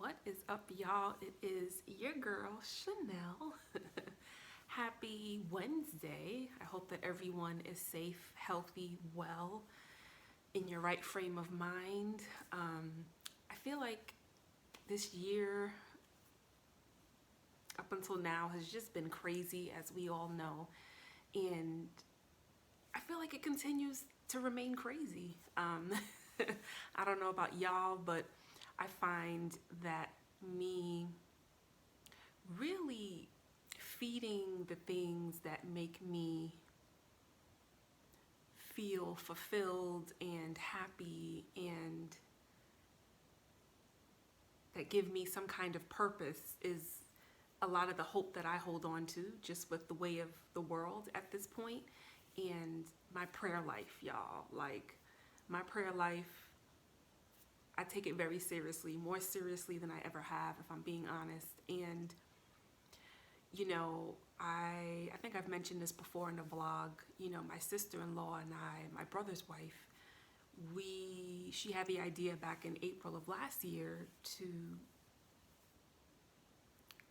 What is up, y'all? It is your girl, Chanel. Happy Wednesday. I hope that everyone is safe, healthy, well, in your right frame of mind. I feel like this year, up until now, has just been crazy, as we all know. And I feel like it continues to remain crazy. I don't know about y'all, but I find that me really feeding the things that make me feel fulfilled and happy and that give me some kind of purpose is a lot of the hope that I hold on to just with the way of the world at this point. And my prayer life, y'all, like my prayer life, I take it very seriously, more seriously than I ever have, if I'm being honest. And I think I've mentioned this before in the vlog. My sister-in-law and my brother's wife, she had the idea back in April of last year to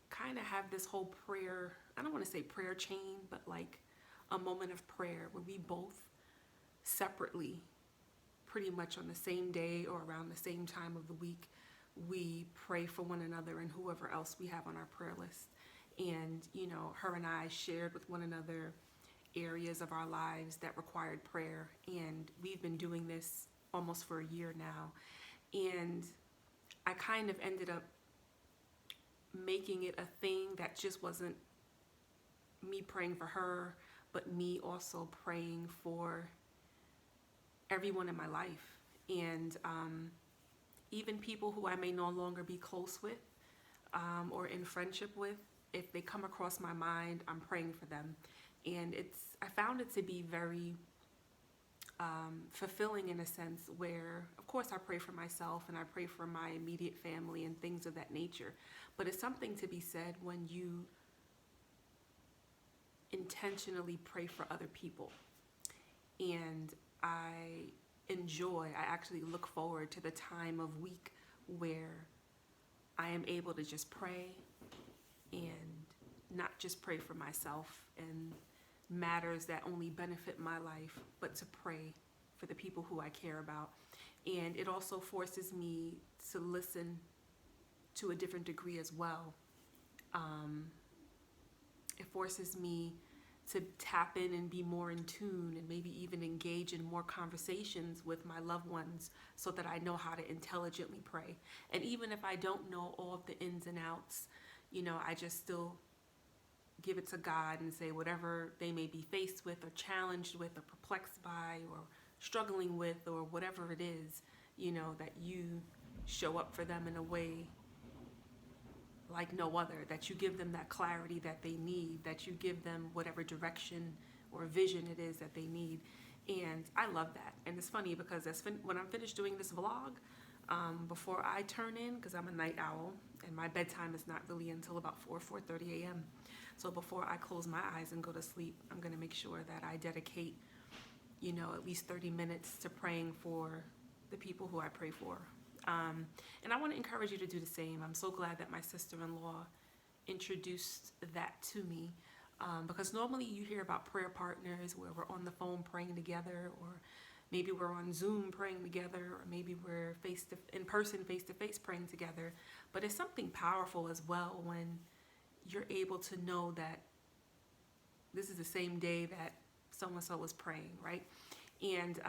kind of have this whole prayer, I don't want to say prayer chain, but like a moment of prayer where we both separately, pretty much on the same day or around the same time of the week, we pray for one another and whoever else we have on our prayer list. And, her and I shared with one another areas of our lives that required prayer. And we've been doing this almost for a year now. And I kind of ended up making it a thing that just wasn't me praying for her, but me also praying for everyone in my life. And even people who I may no longer be close with or in friendship with, if they come across my mind, I'm praying for them. And I found it to be very fulfilling in a sense where, of course, I pray for myself and I pray for my immediate family and things of that nature. But it's something to be said when you intentionally pray for other people. And I actually look forward to the time of week where I am able to just pray and not just pray for myself and matters that only benefit my life, but to pray for the people who I care about. And it also forces me to listen to a different degree as well. It forces me to tap in and be more in tune and maybe even engage in more conversations with my loved ones so that I know how to intelligently pray. And even if I don't know all of the ins and outs, I just still give it to God and say whatever they may be faced with or challenged with or perplexed by or struggling with or whatever it is, that you show up for them in a way like no other, that you give them that clarity that they need, that you give them whatever direction or vision it is that they need. And I love that. And it's funny because when I'm finished doing this vlog, before I turn in, because I'm a night owl and my bedtime is not really until about 4:30 a.m. So before I close my eyes and go to sleep, I'm going to make sure that I dedicate, at least 30 minutes to praying for the people who I pray for. And I want to encourage you to do the same. I'm so glad that my sister-in-law introduced that to me, because normally you hear about prayer partners where we're on the phone praying together, or maybe we're on Zoom praying together, or maybe we're in person, face-to-face praying together. But it's something powerful as well when you're able to know that this is the same day that so-and-so was praying, right? And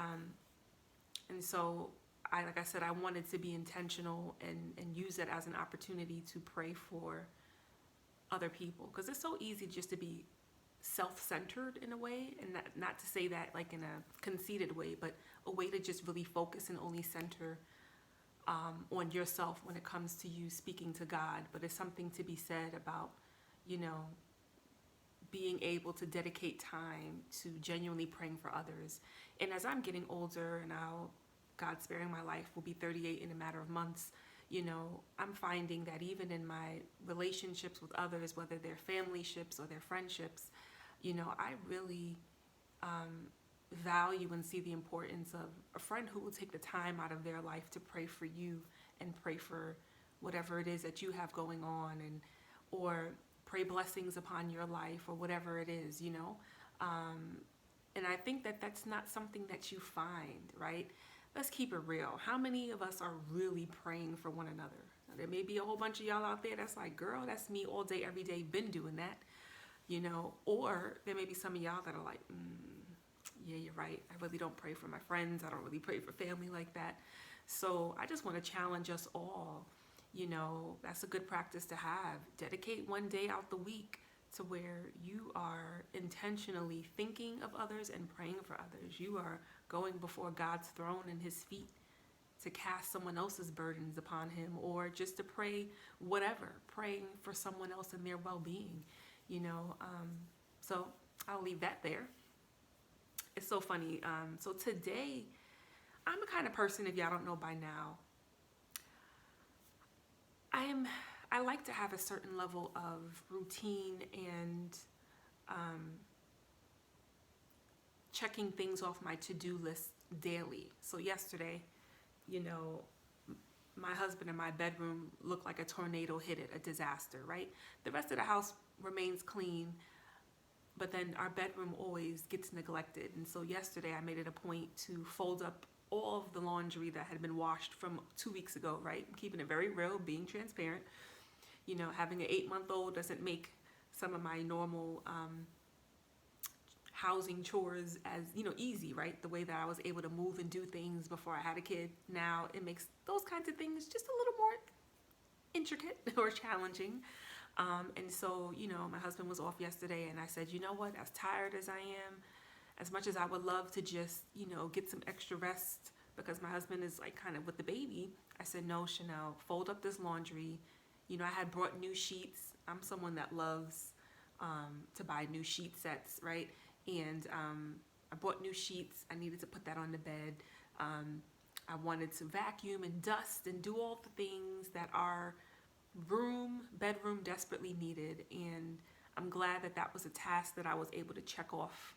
so like I said, I wanted to be intentional and use it as an opportunity to pray for other people, because it's so easy just to be self-centered in a way, and not to say that like in a conceited way, but a way to just really focus and only center on yourself when it comes to you speaking to God. But it's something to be said about, being able to dedicate time to genuinely praying for others. And as I'm getting older and God sparing my life, will be 38 in a matter of months, I'm finding that even in my relationships with others, whether they're family ships or they're friendships, I really value and see the importance of a friend who will take the time out of their life to pray for you and pray for whatever it is that you have going on, and or pray blessings upon your life, or whatever it is, you know. And I think that that's not something that you find, right? Let's keep it real. How many of us are really praying for one another? Now, there may be a whole bunch of y'all out there that's like, girl, that's me all day, every day, been doing that, you know. Or there may be some of y'all that are like, yeah, you're right. I really don't pray for my friends. I don't really pray for family like that. So I just want to challenge us all. You know, that's a good practice to have. Dedicate one day out the week to where you are intentionally thinking of others and praying for others. You are going before God's throne and his feet to cast someone else's burdens upon him, or just to pray whatever, praying for someone else and their well-being, you know. So I'll leave that there. It's so funny. So today, I'm the kind of person, if y'all don't know by now, I like to have a certain level of routine and checking things off my to-do list daily. So yesterday, you know, my husband and my bedroom looked like a tornado hit it, a disaster, right? The rest of the house remains clean, but then our bedroom always gets neglected. And so yesterday I made it a point to fold up all of the laundry that had been washed from 2 weeks ago, right? I'm keeping it very real, being transparent. You know, having an 8-month-old doesn't make some of my normal housing chores as, you know, easy, right? The way that I was able to move and do things before I had a kid. Now it makes those kinds of things just a little more intricate or challenging. And so, you know, my husband was off yesterday, and I said, you know what, as tired as I am, as much as I would love to just, you know, get some extra rest because my husband is like kind of with the baby, I said, no, Chanel, fold up this laundry. You know, I had brought new sheets. I'm someone that loves to buy new sheet sets, right? And I bought new sheets. I needed to put that on the bed. I wanted to vacuum and dust and do all the things that our bedroom desperately needed. And I'm glad that that was a task that I was able to check off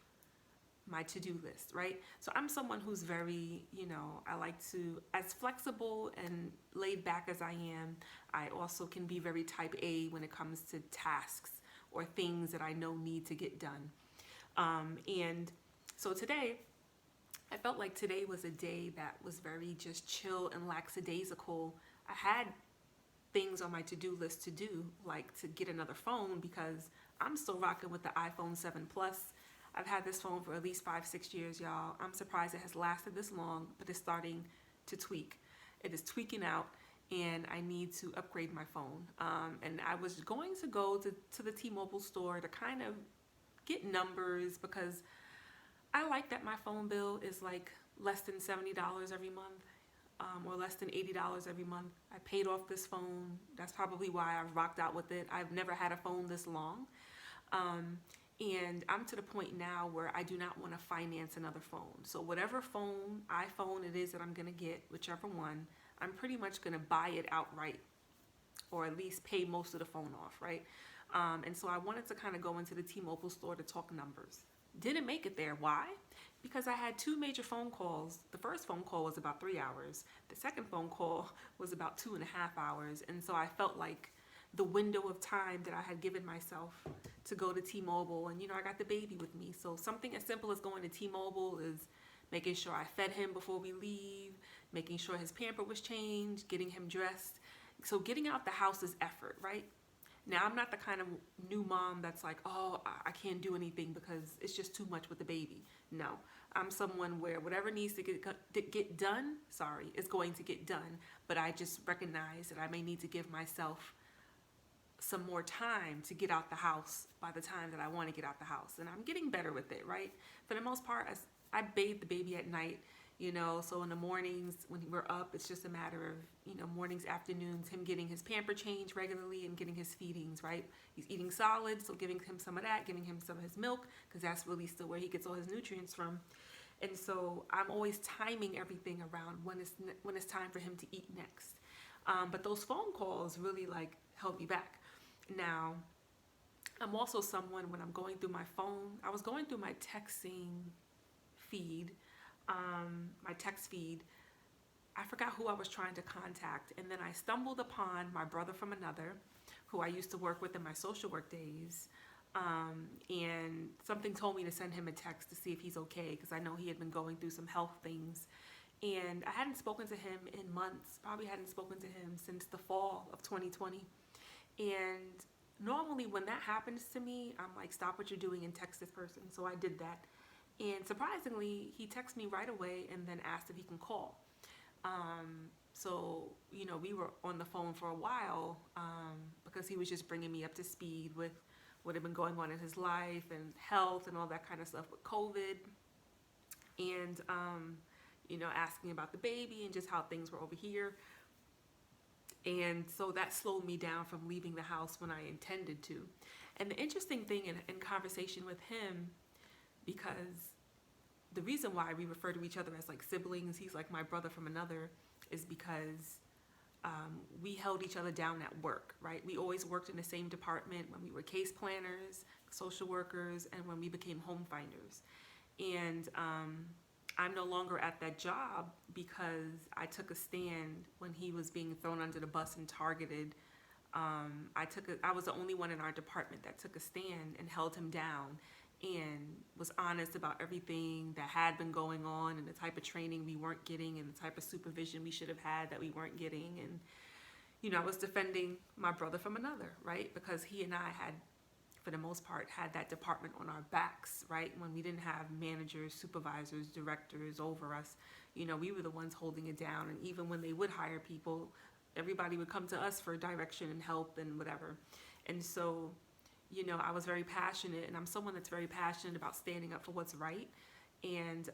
my to-do list, right? So I'm someone who's very, you know, I like to, as flexible and laid back as I am, I also can be very type A when it comes to tasks or things that I know need to get done. And so today, I felt like today was a day that was very just chill and lackadaisical. I had things on my to-do list to do, like to get another phone, because I'm still rocking with the iPhone 7 Plus. I've had this phone for at least 5-6 years, y'all. I'm surprised it has lasted this long, but it's starting to tweak. It is tweaking out, and I need to upgrade my phone. And I was going to go to the T-Mobile store to kind of get numbers, because I like that my phone bill is like less than $70 every month, or less than $80 every month. I paid off this phone. That's probably why I've rocked out with it. I've never had a phone this long. And I'm to the point now where I do not want to finance another phone. So whatever iPhone it is that I'm going to get, whichever one, I'm pretty much going to buy it outright, or at least pay most of the phone off, right? And so I wanted to kind of go into the T-Mobile store to talk numbers. Didn't make it there. Why? Because I had 2 major phone calls. The first phone call was about 3 hours. The second phone call was about 2.5 hours. And so I felt like the window of time that I had given myself to go to T-Mobile, and you know, I got the baby with me. So something as simple as going to T-Mobile is making sure I fed him before we leave, making sure his pamper was changed, getting him dressed. So getting out the house is effort, right? Now, I'm not the kind of new mom that's like, oh, I can't do anything because it's just too much with the baby. No, I'm someone where whatever needs to get done, is going to get done. But I just recognize that I may need to give myself some more time to get out the house by the time that I want to get out the house. And I'm getting better with it, right? For the most part, I bathe the baby at night, you know, so in the mornings when we're up, it's just a matter of, you know, mornings, afternoons, him getting his pamper changed regularly and getting his feedings, right? He's eating solid, so giving him some of that, giving him some of his milk, because that's really still where he gets all his nutrients from. And so I'm always timing everything around when it's time for him to eat next. But those phone calls really like held me back. Now, I'm also someone, when I'm going through my phone, I was going through my texting feed, my text feed. I forgot who I was trying to contact. And then I stumbled upon my brother from another, who I used to work with in my social work days. And something told me to send him a text to see if he's okay, because I know he had been going through some health things. And I hadn't spoken to him in months, probably hadn't spoken to him since the fall of 2020. And normally when that happens to me, I'm like, stop what you're doing and text this person. So I did that. And surprisingly, he texted me right away and then asked if he can call. So, we were on the phone for a while, because he was just bringing me up to speed with what had been going on in his life and health and all that kind of stuff with COVID. And, asking about the baby and just how things were over here. And so that slowed me down from leaving the house when I intended to. And the interesting thing in conversation with him, because the reason why we refer to each other as like siblings, he's like my brother from another, is because we held each other down at work, right? We always worked in the same department when we were case planners, social workers, and when we became home finders. And I'm no longer at that job because I took a stand when he was being thrown under the bus and targeted. I was the only one in our department that took a stand and held him down and was honest about everything that had been going on and the type of training we weren't getting and the type of supervision we should have had that we weren't getting. And, I was defending my brother from another, right? Because he and I had, for the most part, had that department on our backs, right? When we didn't have managers, supervisors, directors over us, we were the ones holding it down. And even when they would hire people, everybody would come to us for direction and help and whatever. And so, I was very passionate, and I'm someone that's very passionate about standing up for what's right. And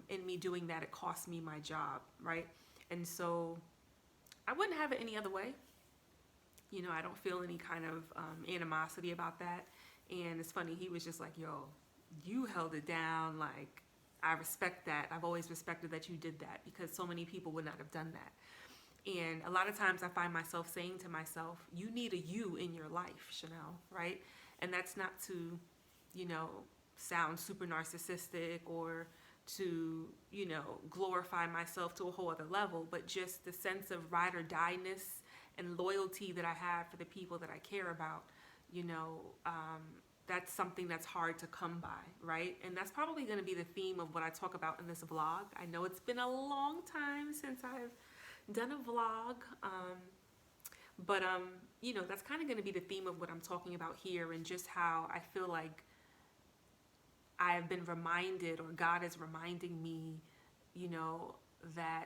in me doing that, it cost me my job, right? And so I wouldn't have it any other way. I don't feel any kind of animosity about that. And it's funny, he was just like, yo, you held it down. Like, I respect that. I've always respected that you did that, because so many people would not have done that. And a lot of times I find myself saying to myself, you need a you in your life, Chanel, right? And that's not to, sound super narcissistic or to, glorify myself to a whole other level, but just the sense of ride or die-ness and loyalty that I have for the people that I care about, that's something that's hard to come by, right? And that's probably going to be the theme of what I talk about in this vlog. I know it's been a long time since I've done a vlog, but that's kind of going to be the theme of what I'm talking about here, and just how I feel like I have been reminded, or God is reminding me, that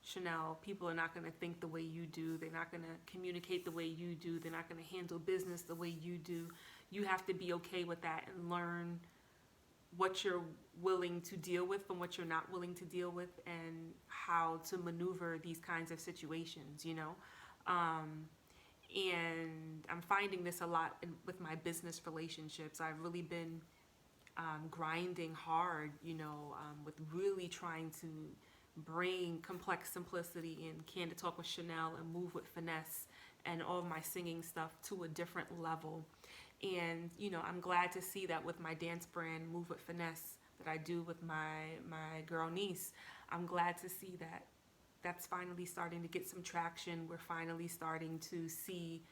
Chanel, people are not going to think the way you do. They're not going to communicate the way you do. They're not going to handle business the way you do. You have to be okay with that and learn what you're willing to deal with and what you're not willing to deal with, and how to maneuver these kinds of situations, and I'm finding this a lot with my business relationships. I've really been grinding hard, with really trying to bring complex simplicity and Candid Talk with Chanel and Move with Finesse and all of my singing stuff to a different level. And, I'm glad to see that with my dance brand, Move with Finesse, that I do with my girl niece. I'm glad to see that that's finally starting to get some traction. We're finally starting to see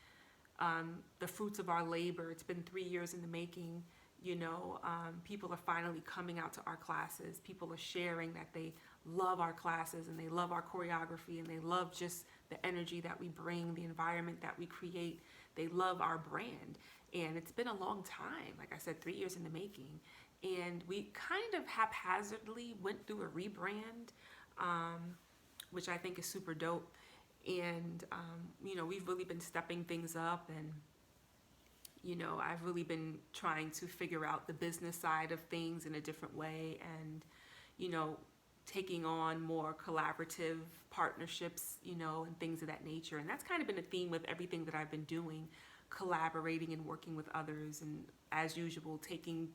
the fruits of our labor. It's been 3 years in the making. People are finally coming out to our classes. People are sharing that they love our classes and they love our choreography and they love just the energy that we bring, the environment that we create. They love our brand. And it's been a long time, like I said, 3 years in the making. And we kind of haphazardly went through a rebrand, which I think is super dope. And, we've really been stepping things up, and, I've really been trying to figure out the business side of things in a different way, and, taking on more collaborative partnerships, and things of that nature. And that's kind of been a theme with everything that I've been doing, collaborating and working with others, and as usual, taking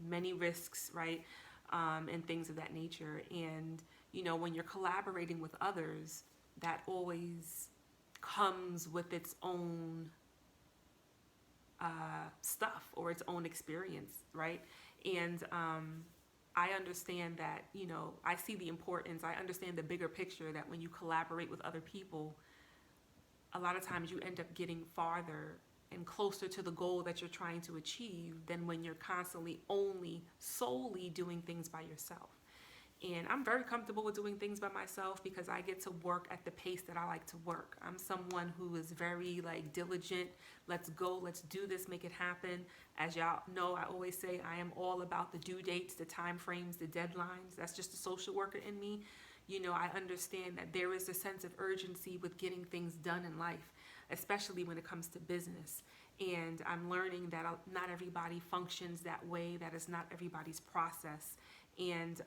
many risks, right? And things of that nature. And, when you're collaborating with others, that always comes with its own stuff or its own experience, right? And I understand that, I see the importance. I understand the bigger picture that when you collaborate with other people, a lot of times you end up getting farther and closer to the goal that you're trying to achieve than when you're constantly only solely doing things by yourself. And I'm very comfortable with doing things by myself because I get to work at the pace that I like to work. I'm someone who is very diligent. Let's go, let's do this, make it happen. As y'all know, I always say I am all about the due dates, the time frames, the deadlines. That's just a social worker in me. I understand that there is a sense of urgency with getting things done in life, especially when it comes to business. And I'm learning that not everybody functions that way. That is not everybody's process. And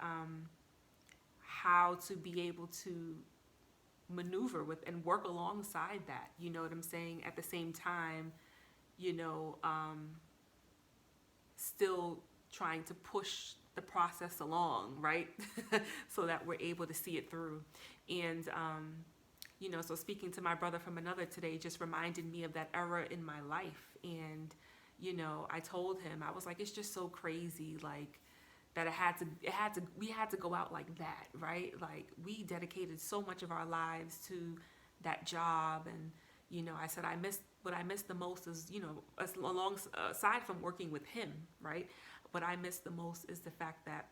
how to be able to maneuver with and work alongside that, you know what I'm saying? At the same time, still trying to push the process along, right? So that we're able to see it through. And, so speaking to my brother from another today just reminded me of that era in my life. And, I told him, I was like, it's just so crazy, that we had to go out like that, right? Like we dedicated so much of our lives to that job. And, I said, what I miss the most is, aside from working with him, right? What I miss the most is the fact that,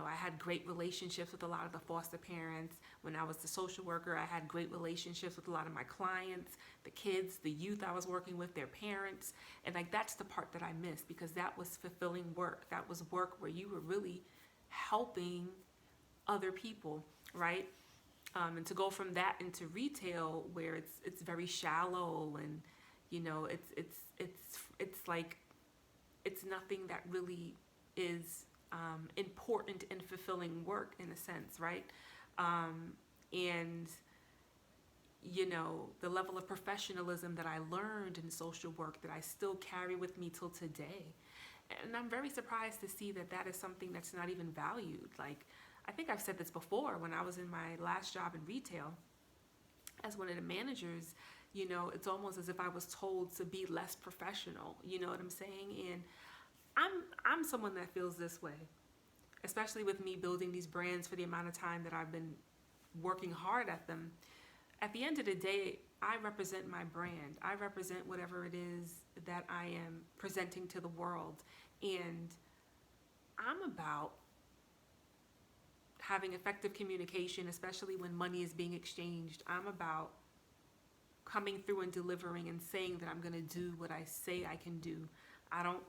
I had great relationships with a lot of the foster parents. When I was the social worker, I had great relationships with a lot of my clients, the kids, the youth I was working with, their parents. And that's the part that I missed because that was fulfilling work. That was work where you were really helping other people, right? And to go from that into retail where it's very shallow and, it's nothing that really is important and fulfilling work in a sense, right? And the level of professionalism that I learned in social work that I still carry with me till today. And I'm very surprised to see that is something that's not even valued. I think I've said this before when I was in my last job in retail as one of the managers, it's almost as if I was told to be less professional, you know what I'm saying? And I'm someone that feels this way, especially with me building these brands for the amount of time that I've been working hard at them. At the end of the day, I represent my brand. I represent whatever it is that I am presenting to the world. And I'm about having effective communication, especially when money is being exchanged. I'm about coming through and delivering and saying that I'm going to do what I say I can do. I don't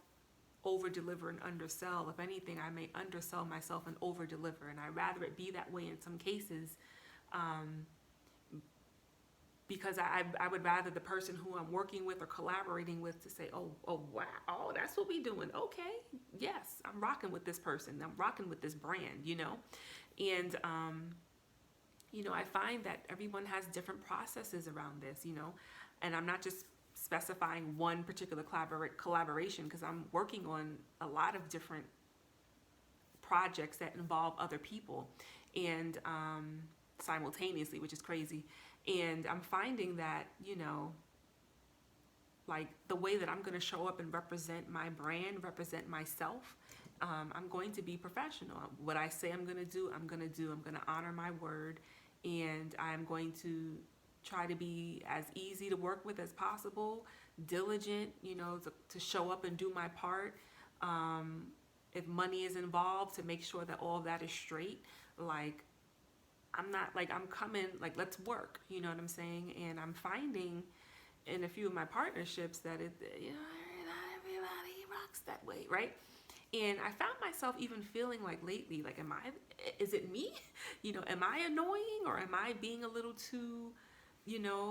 over deliver and undersell. If anything, I may undersell myself and over deliver, and I'd rather it be that way in some cases, because I would rather the person who I'm working with or collaborating with to say, oh wow, oh that's what we doing, okay, yes, I'm rocking with this person, I'm rocking with this brand, and I find that everyone has different processes around this, and I'm not just specifying one particular collaboration because I'm working on a lot of different projects that involve other people and simultaneously, which is crazy. And I'm finding that, the way that I'm going to show up and represent my brand, represent myself, I'm going to be professional. What I say I'm going to do, I'm going to do. I'm going to honor my word, and I'm going to try to be as easy to work with as possible, diligent, to show up and do my part. If money is involved, to make sure that all of that is straight. I'm not I'm coming, let's work, you know what I'm saying? And I'm finding in a few of my partnerships that not everybody rocks that way, right? And I found myself even feeling lately, is it me? Am I annoying or am I being a little too,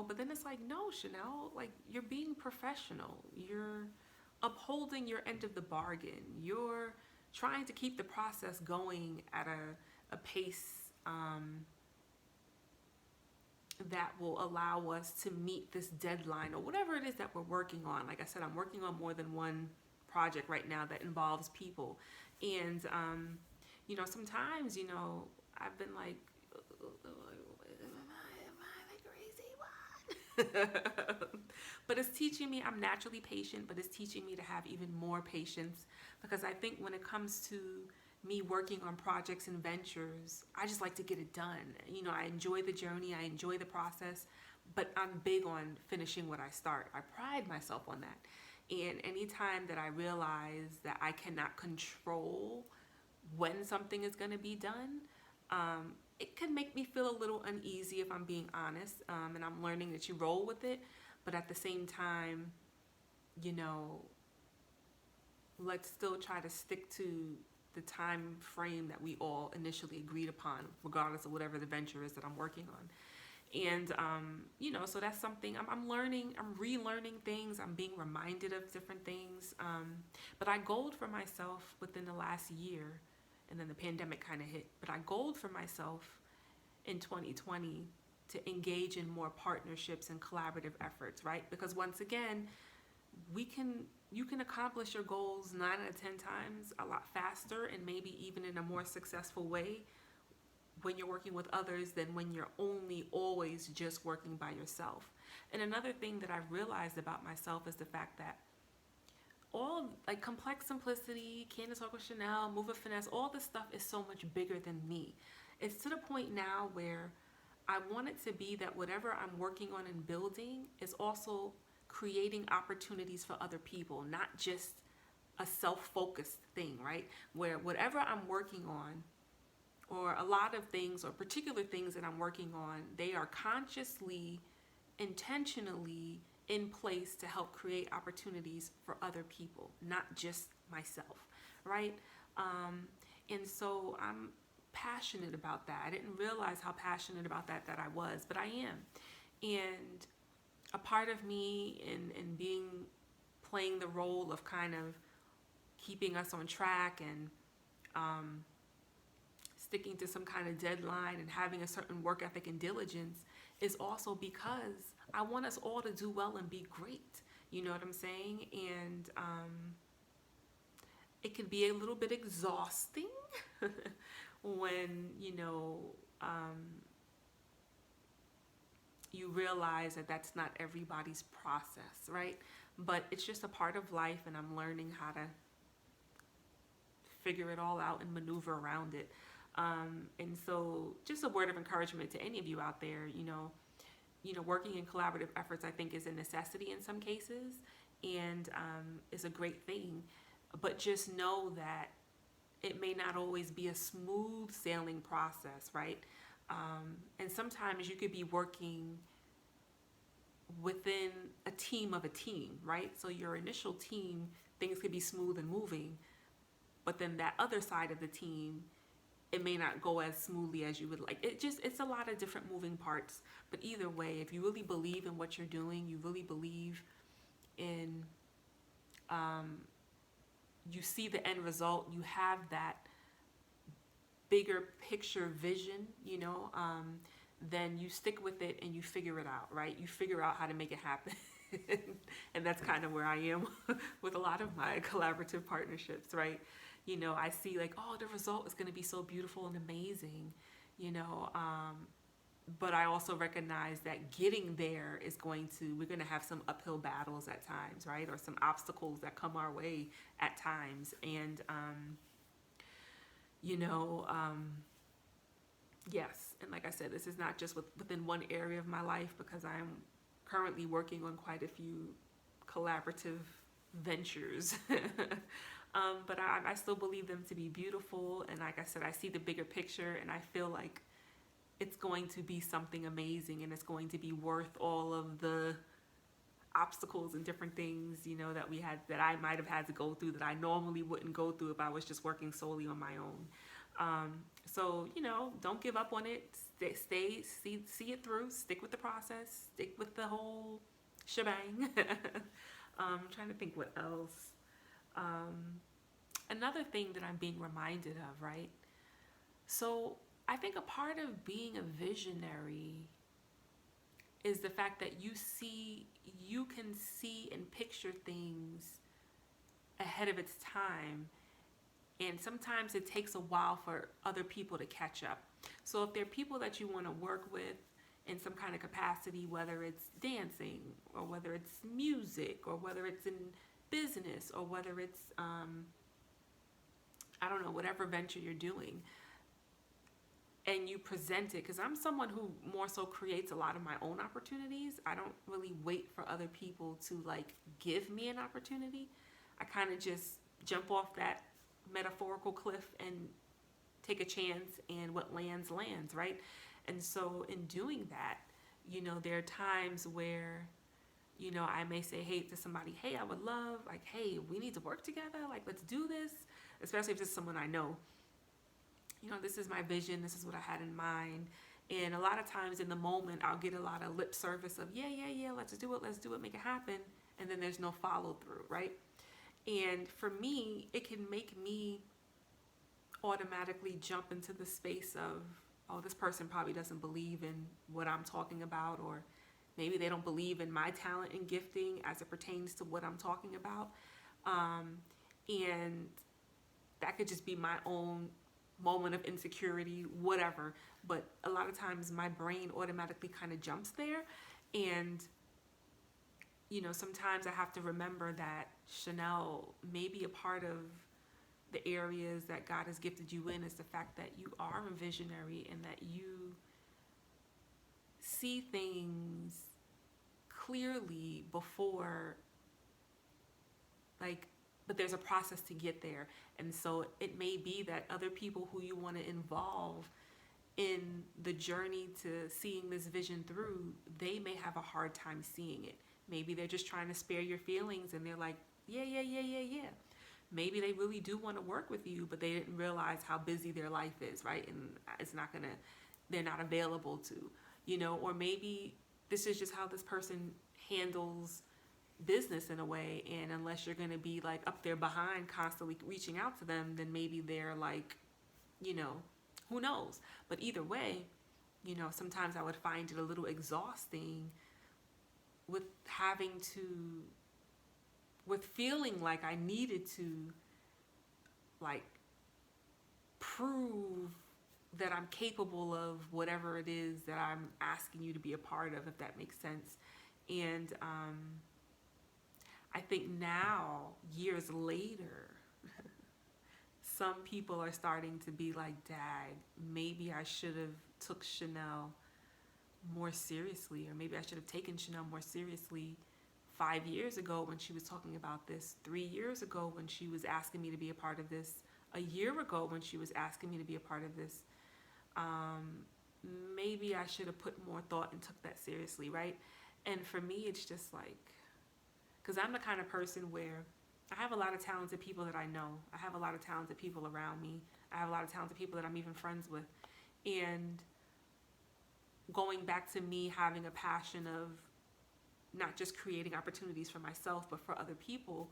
but then it's no, Chanel, you're being professional. You're upholding your end of the bargain. You're trying to keep the process going at a pace that will allow us to meet this deadline or whatever it is that we're working on. Like I said, I'm working on more than one project right now that involves people. And, sometimes, I've been am I the crazy one? But it's teaching me, I'm naturally patient, but it's teaching me to have even more patience, because I think when it comes to me working on projects and ventures, I just like to get it done. I enjoy the journey, I enjoy the process, but I'm big on finishing what I start. I pride myself on that. And anytime that I realize that I cannot control when something is going to be done, it can make me feel a little uneasy, if I'm being honest. And I'm learning that you roll with it, but at the same time, let's still try to stick to the time frame that we all initially agreed upon, regardless of whatever the venture is that I'm working on. And, so that's something I'm learning. I'm relearning things. I'm being reminded of different things. But I goaled for myself within the last year, and then the pandemic kind of hit. But I goaled for myself in 2020 to engage in more partnerships and collaborative efforts, right? Because once again, you can accomplish your goals 9 out of 10 times a lot faster, and maybe even in a more successful way when you're working with others than when you're always just working by yourself. And another thing that I've realized about myself is the fact that all like complex simplicity, Candace Coco Chanel, Move with Finesse, all this stuff is so much bigger than me. It's to the point now where I want it to be that whatever I'm working on and building is also creating opportunities for other people, not just a self-focused thing, right? Where whatever I'm working on, or a lot of things or particular things that I'm working on, they are consciously, intentionally in place to help create opportunities for other people, not just myself, right? And so I'm passionate about that. I didn't realize how passionate about that I was, but I am. And a part of me in playing the role of kind of keeping us on track and sticking to some kind of deadline and having a certain work ethic and diligence is also because I want us all to do well and be great. You know what I'm saying? And it can be a little bit exhausting when, you realize that that's not everybody's process, right? But it's just a part of life, and I'm learning how to figure it all out and maneuver around it. And so just a word of encouragement to any of you out there, working in collaborative efforts, I think, is a necessity in some cases, and is a great thing. But just know that it may not always be a smooth sailing process, right? And sometimes you could be working within a team of a team, right? So your initial team, things could be smooth and moving, but then that other side of the team, it may not go as smoothly as you would like. It's a lot of different moving parts. But either way, if you really believe in what you're doing, you really believe in, you see the end result, you have that bigger picture vision, then you stick with it and you figure it out, right? You figure out how to make it happen. And that's kind of where I am with a lot of my collaborative partnerships, right? I see like, oh, the result is going to be so beautiful and amazing, but I also recognize that getting there is we're going to have some uphill battles at times, right? Or some obstacles that come our way at times. And, yes. And like I said, this is not just within one area of my life, because I'm currently working on quite a few collaborative ventures. But I still believe them to be beautiful. And like I said, I see the bigger picture, and I feel like it's going to be something amazing, and it's going to be worth all of the obstacles and different things, that I might have had to go through that I normally wouldn't go through if I was just working solely on my own. So, don't give up on it. See it through. Stick with the process. Stick with the whole shebang. I'm trying to think what else. Another thing that I'm being reminded of, right? So I think a part of being a visionary is the fact that you can see and picture things ahead of its time. And sometimes it takes a while for other people to catch up. So if there are people that you want to work with in some kind of capacity, whether it's dancing or whether it's music or whether it's in business or whether it's, I don't know, whatever venture you're doing, and you present it, because I'm someone who more so creates a lot of my own opportunities. I don't really wait for other people to like give me an opportunity. I kind of just jump off that metaphorical cliff and take a chance, and what lands lands, right? And so in doing that, there are times where, I may say, hey, to somebody, hey, I would love, like, hey, we need to work together, like, let's do this, especially if it's someone I know. This is my vision, this is what I had in mind. And a lot of times in the moment, I'll get a lot of lip service of, yeah, let's do it, make it happen. And then there's no follow through, right? And for me, it can make me automatically jump into the space of, oh, this person probably doesn't believe in what I'm talking about, or maybe they don't believe in my talent and gifting as it pertains to what I'm talking about. And that could just be my own moment of insecurity, whatever. But a lot of times my brain automatically kind of jumps there. And, sometimes I have to remember that, Chanel, maybe a part of the areas that God has gifted you in is the fact that you are a visionary and that you see things clearly before, like, but there's a process to get there. And so it may be that other people who you want to involve in the journey to seeing this vision through, they may have a hard time seeing it. Maybe they're just trying to spare your feelings and they're like, yeah. Maybe they really do want to work with you, but they didn't realize how busy their life is, right? And they're not available to, or maybe this is just how this person handles business in a way. And unless you're going to be like up there behind constantly reaching out to them, then maybe they're like, who knows? But either way, sometimes I would find it a little exhausting with feeling like I needed to like prove that I'm capable of whatever it is that I'm asking you to be a part of, if that makes sense. And I think now, years later, some people are starting to be like, dag, maybe I should have took Chanel more seriously, or maybe I should have taken Chanel more seriously 5 years ago when she was talking about this, 3 years ago when she was asking me to be a part of this, a year ago when she was asking me to be a part of this. Maybe I should have put more thought and took that seriously, right? And for me, it's just like, because I'm the kind of person where I have a lot of talented people that I know. I have a lot of talented people around me. I have a lot of talented people that I'm even friends with. And going back to me having a passion of not just creating opportunities for myself, but for other people,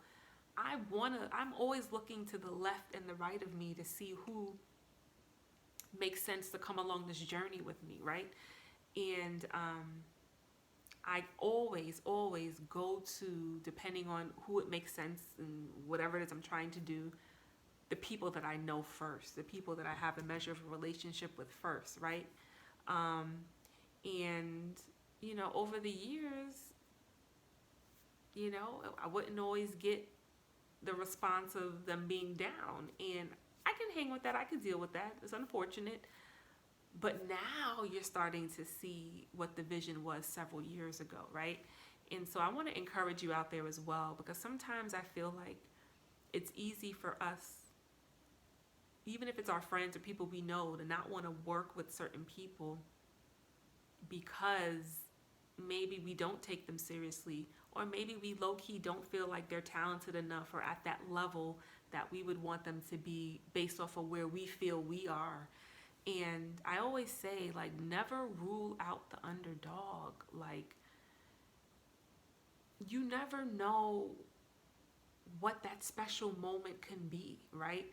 I'm always looking to the left and the right of me to see who makes sense to come along this journey with me, right? And I always go to, depending on who it makes sense and whatever it is I'm trying to do, the people that I know first, the people that I have a measure of a relationship with first, right? And, over the years, I wouldn't always get the response of them being down. And I can hang with that. I can deal with that. It's unfortunate. But now you're starting to see what the vision was several years ago, right? And so I want to encourage you out there as well, because sometimes I feel like it's easy for us, even if it's our friends or people we know, to not want to work with certain people because maybe we don't take them seriously, or maybe we low-key don't feel like they're talented enough or at that level that we would want them to be based off of where we feel we are. And I always say, like, never rule out the underdog. Like, you never know what that special moment can be, right?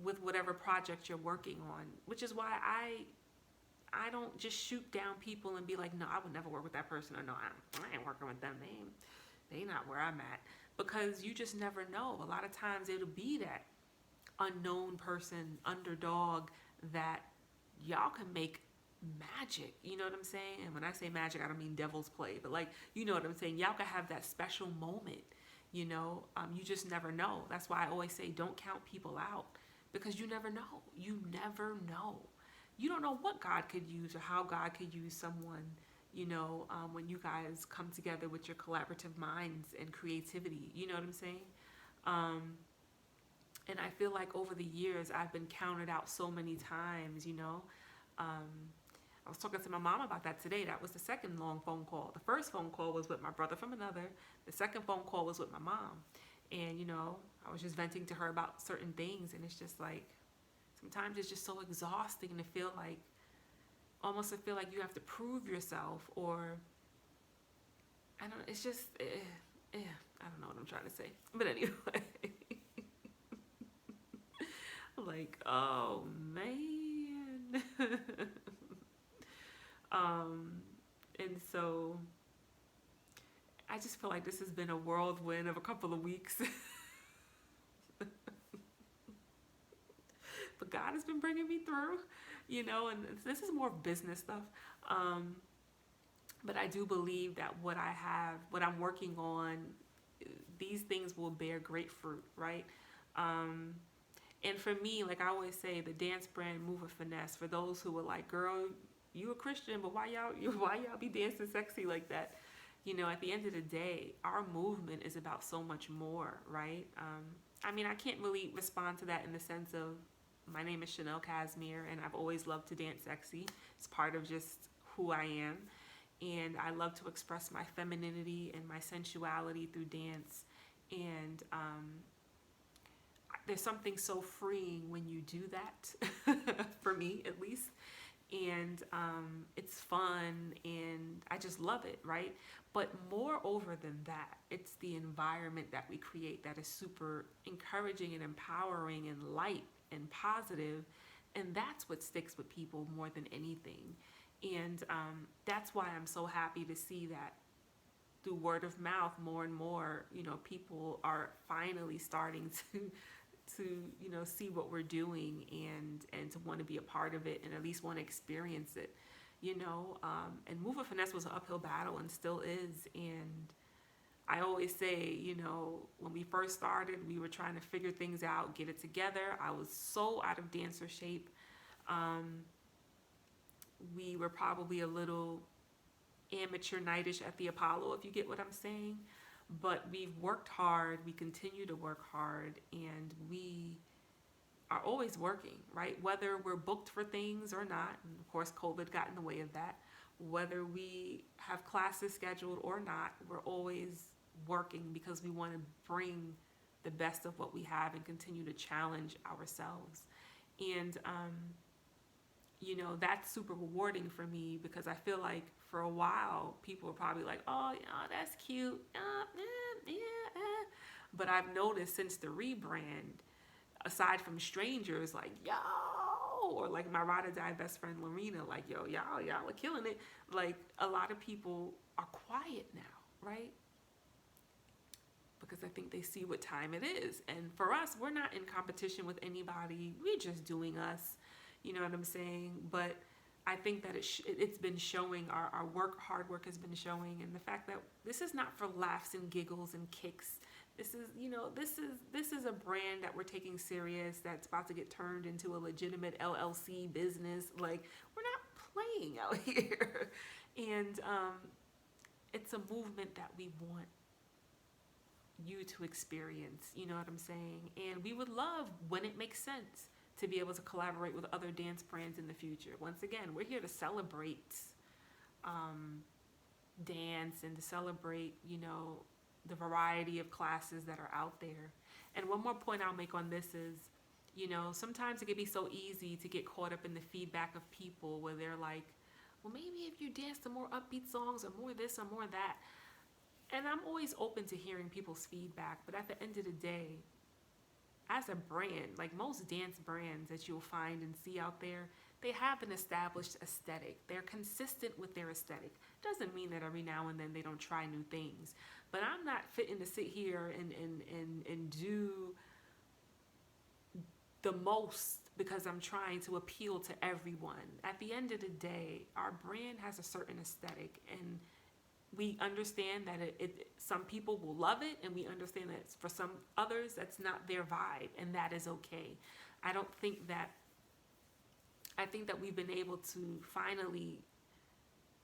With whatever project you're working on, which is why I don't just shoot down people and be like, no, I would never work with that person, or no, I ain't working with them. They not where I'm at. Because you just never know. A lot of times it'll be that unknown person, underdog, that y'all can make magic. You know what I'm saying? And when I say magic, I don't mean devil's play, but like, you know what I'm saying? Y'all can have that special moment, You just never know. That's why I always say don't count people out, because you never know. You never know. You don't know what God could use or how God could use someone, when you guys come together with your collaborative minds and creativity. You know what I'm saying? Um, and I feel like over the years, I've been counted out so many times. I was talking to my mom about that today. That was the second long phone call. The first phone call was with my brother from another. The second phone call was with my mom. And, I was just venting to her about certain things. And it's just like, sometimes it's just so exhausting to feel like, almost to feel like you have to prove yourself, or, I don't, it's just, I don't know what I'm trying to say. But anyway, like, oh man. And so I just feel like this has been a whirlwind of a couple of weeks. But God has been bringing me through, and this is more business stuff. But I do believe that what I'm working on, these things will bear great fruit, right? And for me, like I always say, the dance brand Move with Finesse, for those who are like, girl, you a Christian, but why y'all be dancing sexy like that? At the end of the day, our movement is about so much more, right? I can't really respond to that in the sense of, my name is Chanel Casimir, and I've always loved to dance sexy. It's part of just who I am. And I love to express my femininity and my sensuality through dance. And there's something so freeing when you do that, for me at least. And it's fun, and I just love it, right? But moreover than that, it's the environment that we create that is super encouraging and empowering and light and positive, and that's what sticks with people more than anything. And that's why I'm so happy to see that through word of mouth, more and more, people are finally starting to see what we're doing, and to want to be a part of it, and at least want to experience it. And Move with Finesse was an uphill battle, and still is. And I always say, when we first started, we were trying to figure things out, get it together. I was so out of dancer shape. We were probably a little amateur nightish at the Apollo, if you get what I'm saying. But we've worked hard, we continue to work hard, and we are always working, right? Whether we're booked for things or not, and of course COVID got in the way of that, whether we have classes scheduled or not, we're always working, because we want to bring the best of what we have and continue to challenge ourselves. And that's super rewarding for me, because I feel like for a while people were probably like, oh yeah, that's cute, but I've noticed since the rebrand, aside from strangers like yo, or like my ride or die best friend Lorena, like yo, y'all are killing it, like a lot of people are quiet now, right? Because I think they see what time it is. And for us, we're not in competition with anybody, we're just doing us. You know what I'm saying? But I think that it's been showing, our hard work has been showing, and the fact that this is not for laughs and giggles and kicks. This is, this is a brand that we're taking serious, that's about to get turned into a legitimate LLC business. Like, we're not playing out here. And it's a movement that we want you to experience, you know what I'm saying? And we would love, when it makes sense, to be able to collaborate with other dance brands in the future. Once again, we're here to celebrate dance, and to celebrate, the variety of classes that are out there. And one more point I'll make on this is, sometimes it can be so easy to get caught up in the feedback of people, where they're like, well, maybe if you dance to more upbeat songs, or more this or more that. And I'm always open to hearing people's feedback, but at the end of the day, as a brand, like most dance brands that you'll find and see out there, they have an established aesthetic. They're consistent with their aesthetic. Doesn't mean that every now and then they don't try new things. But I'm not fitting to sit here and do the most because I'm trying to appeal to everyone. At the end of the day, our brand has a certain aesthetic, and we understand that some people will love it, and we understand that for some others that's not their vibe, and that is okay. I don't think that I think that we've been able to finally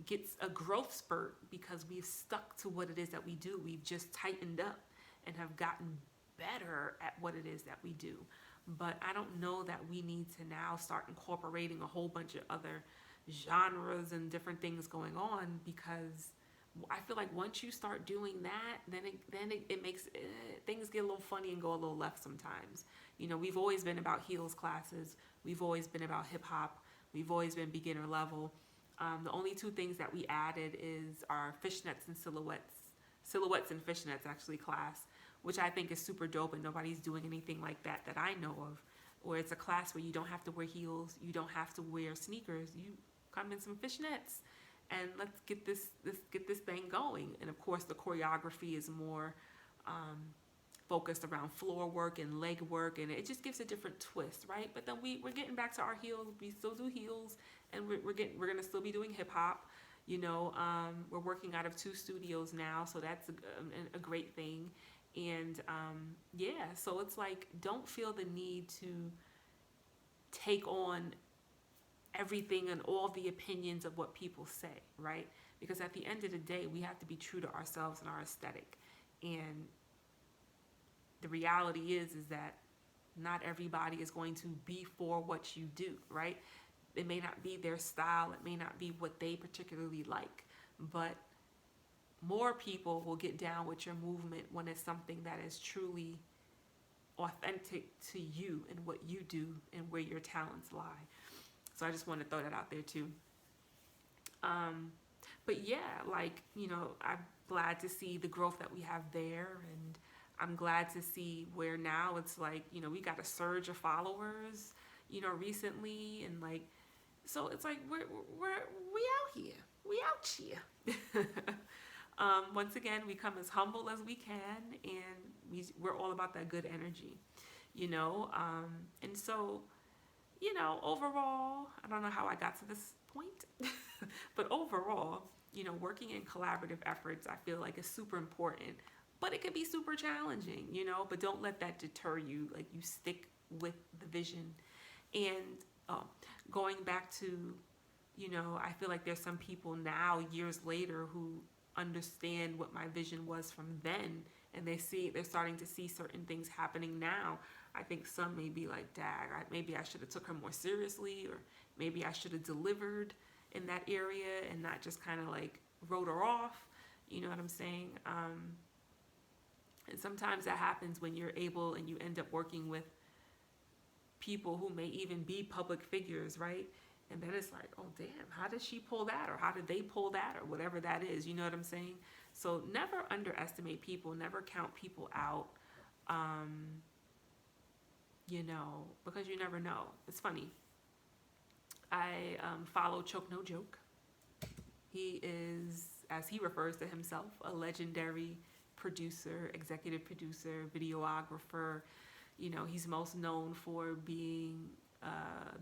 get a growth spurt because we've stuck to what it is that we do. We've just tightened up and have gotten better at what it is that we do. But I don't know that we need to now start incorporating a whole bunch of other genres and different things going on, because I feel like once you start doing that, then it makes things get a little funny and go a little left sometimes. You know, we've always been about heels classes. We've always been about hip hop. We've always been beginner level. The only two things that we added is our fishnets and silhouettes and fishnets actually class, which I think is super dope, and nobody's doing anything like that I know of. Where it's a class where you don't have to wear heels, you don't have to wear sneakers, you come in some fishnets, and let's get this thing going. And of course, the choreography is more focused around floor work and leg work, and it just gives a different twist, right? But then we're getting back to our heels. We still do heels, and we're gonna still be doing hip hop. You know, we're working out of 2 studios now, so that's a great thing. And yeah, so it's like, don't feel the need to take on everything and all the opinions of what people say, right? Because at the end of the day, we have to be true to ourselves and our aesthetic. And the reality is that not everybody is going to be for what you do, right? It may not be their style. It may not be what they particularly like, but more people will get down with your movement when it's something that is truly authentic to you and what you do and where your talents lie. So I just want to throw that out there too. But yeah, like, you know, I'm glad to see the growth that we have there, and I'm glad to see where now it's like, you know, we got a surge of followers, you know, recently, and like, so it's like we out here. Once again, we come as humble as we can, and we're all about that good energy, you know. And so, you know, overall, I don't know how I got to this point, but overall, you know, working in collaborative efforts, I feel like is super important, but it can be super challenging, you know. But don't let that deter you. Like, you stick with the vision. And going back to, you know, I feel like there's some people now, years later, who understand what my vision was from then, and they're starting to see certain things happening now. I think some may be like, dag, maybe I should have took her more seriously, or maybe I should have delivered in that area and not just kind of like wrote her off. You know what I'm saying? And sometimes that happens when you're able and you end up working with people who may even be public figures, right? And then it's like, oh, damn, how did she pull that? Or how did they pull that? Or whatever that is, you know what I'm saying? So never underestimate people, never count people out, you know, because you never know. It's funny. I follow Choke No Joke. He is, as he refers to himself, a legendary producer, executive producer, videographer. You know, he's most known for being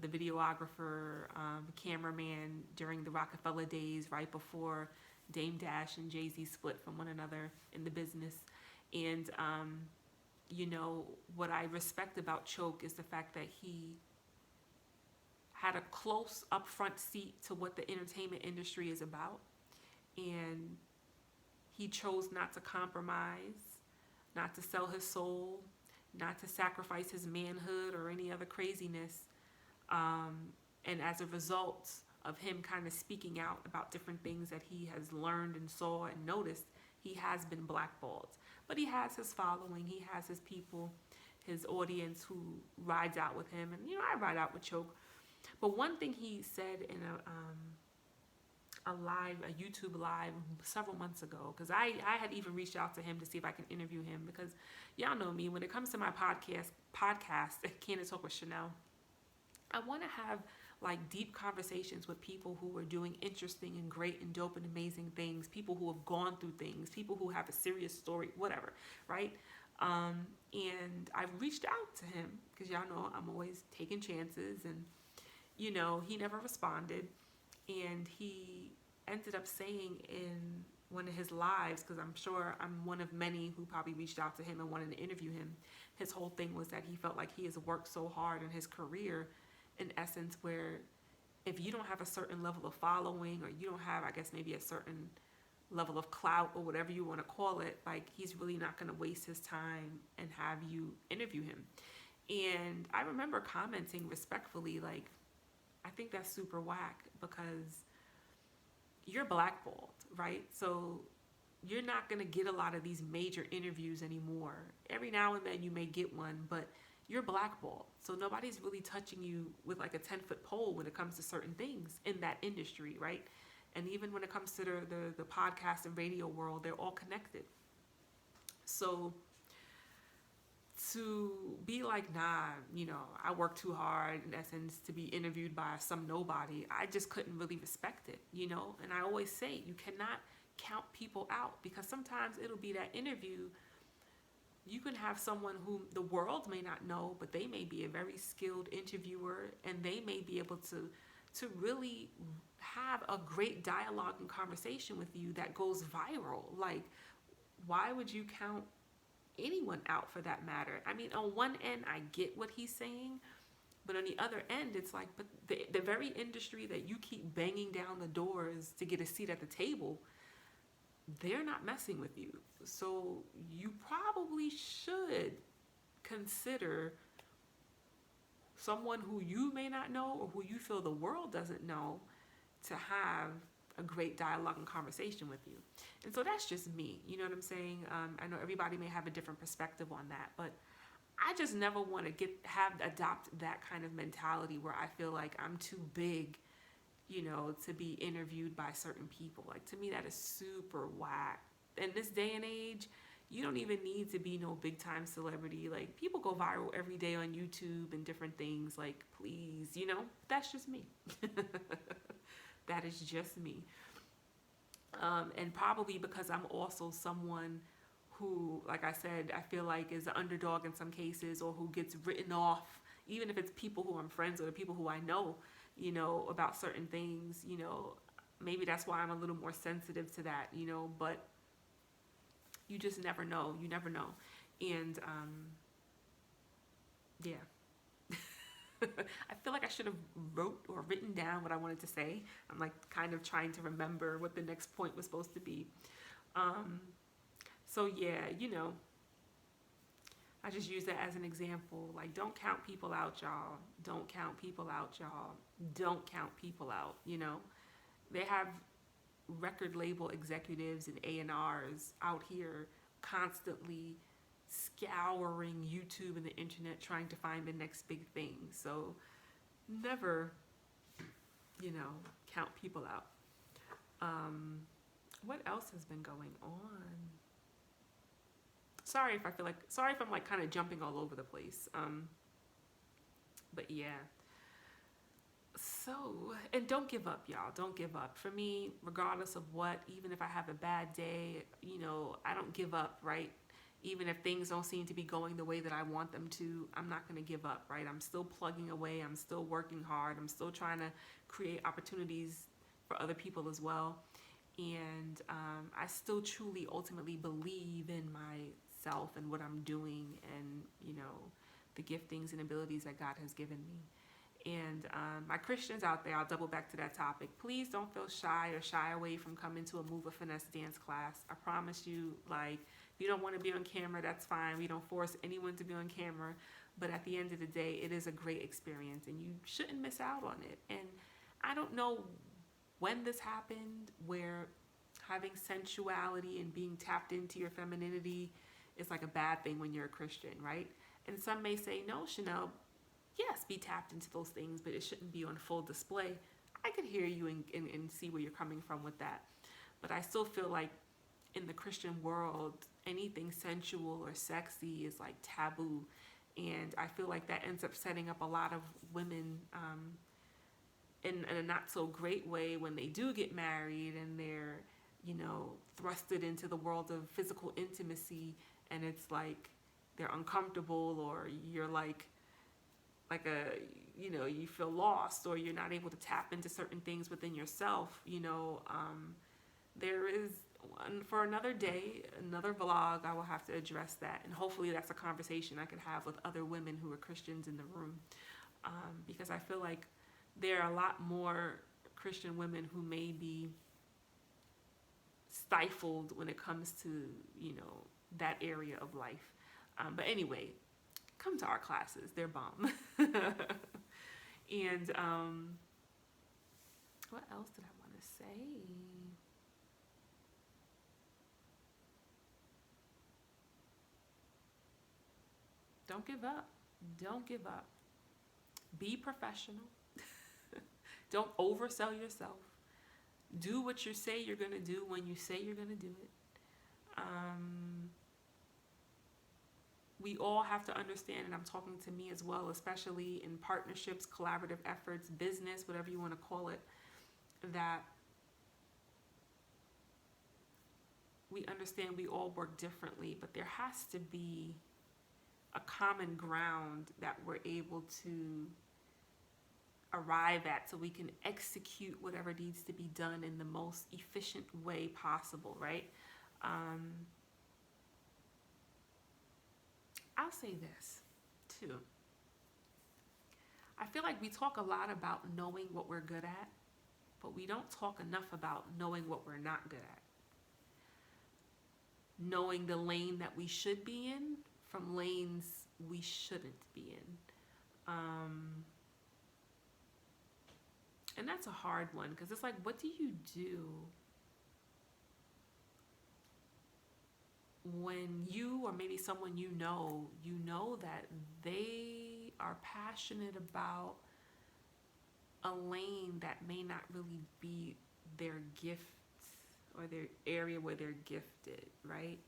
the videographer, cameraman during the Rockefeller days, right before Dame Dash and Jay-Z split from one another in the business. And, you know, what I respect about Choke is the fact that he had a close upfront seat to what the entertainment industry is about. And he chose not to compromise, not to sell his soul, not to sacrifice his manhood or any other craziness. And as a result of him kind of speaking out about different things that he has learned and saw and noticed, he has been blackballed. But he has his following, he has his people, his audience who rides out with him. And, you know, I ride out with Choke. But one thing he said in a YouTube live several months ago, because I had even reached out to him to see if I can interview him, because y'all know me, when it comes to my podcast, Candid Talk with Chanel, I want to have like deep conversations with people who are doing interesting and great and dope and amazing things, people who have gone through things, people who have a serious story, whatever, right? And I've reached out to him because y'all know I'm always taking chances, and, you know, he never responded. And he ended up saying in one of his lives, because I'm sure I'm one of many who probably reached out to him and wanted to interview him. His whole thing was that he felt like he has worked so hard in his career, in essence, where if you don't have a certain level of following, or you don't have, I guess, maybe a certain level of clout or whatever you want to call it, like, he's really not going to waste his time and have you interview him. And I remember commenting respectfully, like, I think that's super whack, because you're blackballed, right? So you're not going to get a lot of these major interviews anymore. Every now and then you may get one, but you're blackballed. So nobody's really touching you with like a 10-foot pole when it comes to certain things in that industry, right? And even when it comes to the podcast and radio world, they're all connected. So to be like, nah, I work too hard, in essence, to be interviewed by some nobody, I just couldn't really respect it, And I always say, you cannot count people out, because sometimes it'll be that interview. You can have someone who the world may not know, but they may be a very skilled interviewer, and they may be able to really have a great dialogue and conversation with you that goes viral. Like, why would you count anyone out for that matter? I mean, on one end, I get what he's saying, but on the other end, it's like, but the very industry that you keep banging down the doors to get a seat at the table, they're not messing with you. So you probably should consider someone who you may not know, or who you feel the world doesn't know, to have a great dialogue and conversation with you. And so that's just me. You know what I'm saying? I know everybody may have a different perspective on that, but I just never want to adopt that kind of mentality where I feel like I'm too big, to be interviewed by certain people. Like, to me, that is super whack. In this day and age, you don't even need to be no big time celebrity. Like, people go viral every day on YouTube and different things. Like, please, that's just me. That is just me. And probably because I'm also someone who, like I said, I feel like is an underdog in some cases, or who gets written off, even if it's people who I'm friends with or people who I know, about certain things, maybe that's why I'm a little more sensitive to that, but you just never know. You never know. And, yeah. I feel like I should have written down what I wanted to say. I'm like kind of trying to remember what the next point was supposed to be. So yeah, I just use that as an example. Like, don't count people out, y'all. Don't count people out, y'all. Don't count people out, They have record label executives and A&Rs out here constantly scouring YouTube and the internet trying to find the next big thing. So never, count people out. What else has been going on? Sorry if I'm like kind of jumping all over the place. But yeah. So, and don't give up, y'all. Don't give up. For me, regardless of what, even if I have a bad day, I don't give up, right? Even if things don't seem to be going the way that I want them to, I'm not going to give up, right? I'm still plugging away. I'm still working hard. I'm still trying to create opportunities for other people as well. And I still truly, ultimately believe in myself and what I'm doing, and, the giftings and abilities that God has given me. And my Christians out there, I'll double back to that topic. Please don't feel shy or shy away from coming to a Move of Finesse dance class. I promise you, like, if you don't want to be on camera, that's fine. We don't force anyone to be on camera. But at the end of the day, it is a great experience, and you shouldn't miss out on it. And I don't know when this happened, where having sensuality and being tapped into your femininity is like a bad thing when you're a Christian, right? And some may say, no, Chanel, yes, be tapped into those things, but it shouldn't be on full display. I could hear you and see where you're coming from with that. But I still feel like in the Christian world, anything sensual or sexy is like taboo. And I feel like that ends up setting up a lot of women in a not so great way when they do get married and they're, thrusted into the world of physical intimacy, and it's like they're uncomfortable, or you're like you feel lost, or you're not able to tap into certain things within yourself. There is for another day, another vlog, I will have to address that. And hopefully that's a conversation I could have with other women who are Christians in the room. Because I feel like there are a lot more Christian women who may be stifled when it comes to, that area of life. But anyway, come to our classes. They're bomb. And what else did I want to say? Don't give up. Don't give up. Be professional. Don't oversell yourself. Do what you say you're going to do when you say you're going to do it. We all have to understand, and I'm talking to me as well, especially in partnerships, collaborative efforts, business, whatever you want to call it, that we understand we all work differently, but there has to be a common ground that we're able to arrive at so we can execute whatever needs to be done in the most efficient way possible, right? I'll say this too. I feel like we talk a lot about knowing what we're good at, but we don't talk enough about knowing what we're not good at. Knowing the lane that we should be in from lanes we shouldn't be in. And that's a hard one because it's like, what do you do when you or maybe someone you know that they are passionate about a lane that may not really be their gift or their area where they're gifted, right?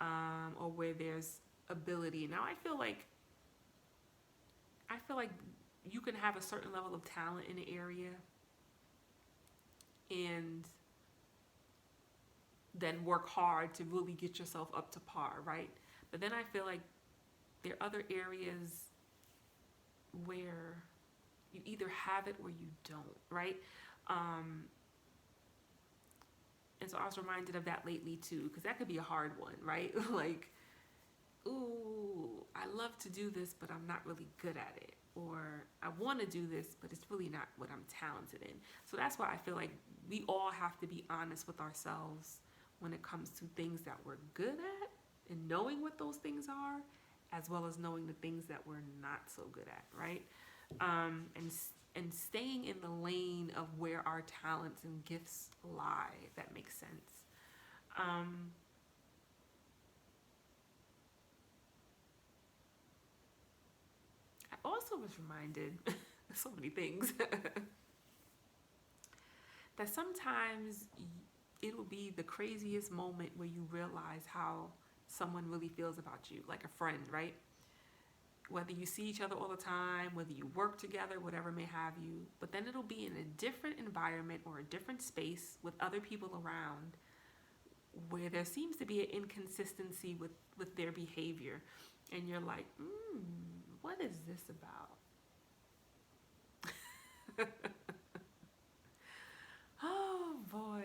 Or where there's ability. Now I feel like you can have a certain level of talent in an area and then work hard to really get yourself up to par, right? But then I feel like there are other areas where you either have it or you don't, right? And so I was reminded of that lately too, because that could be a hard one, right? Like, ooh, I love to do this, but I'm not really good at it. Or I want to do this, but it's really not what I'm talented in. So that's why I feel like we all have to be honest with ourselves when it comes to things that we're good at and knowing what those things are, as well as knowing the things that we're not so good at, right? And staying in the lane of where our talents and gifts lie, if that makes sense. I also was reminded, so many things, that sometimes it'll be the craziest moment where you realize how someone really feels about you, like a friend, right? Whether you see each other all the time, whether you work together, whatever may have you, but then it'll be in a different environment or a different space with other people around where there seems to be an inconsistency with their behavior. And you're like, what is this about? Oh boy.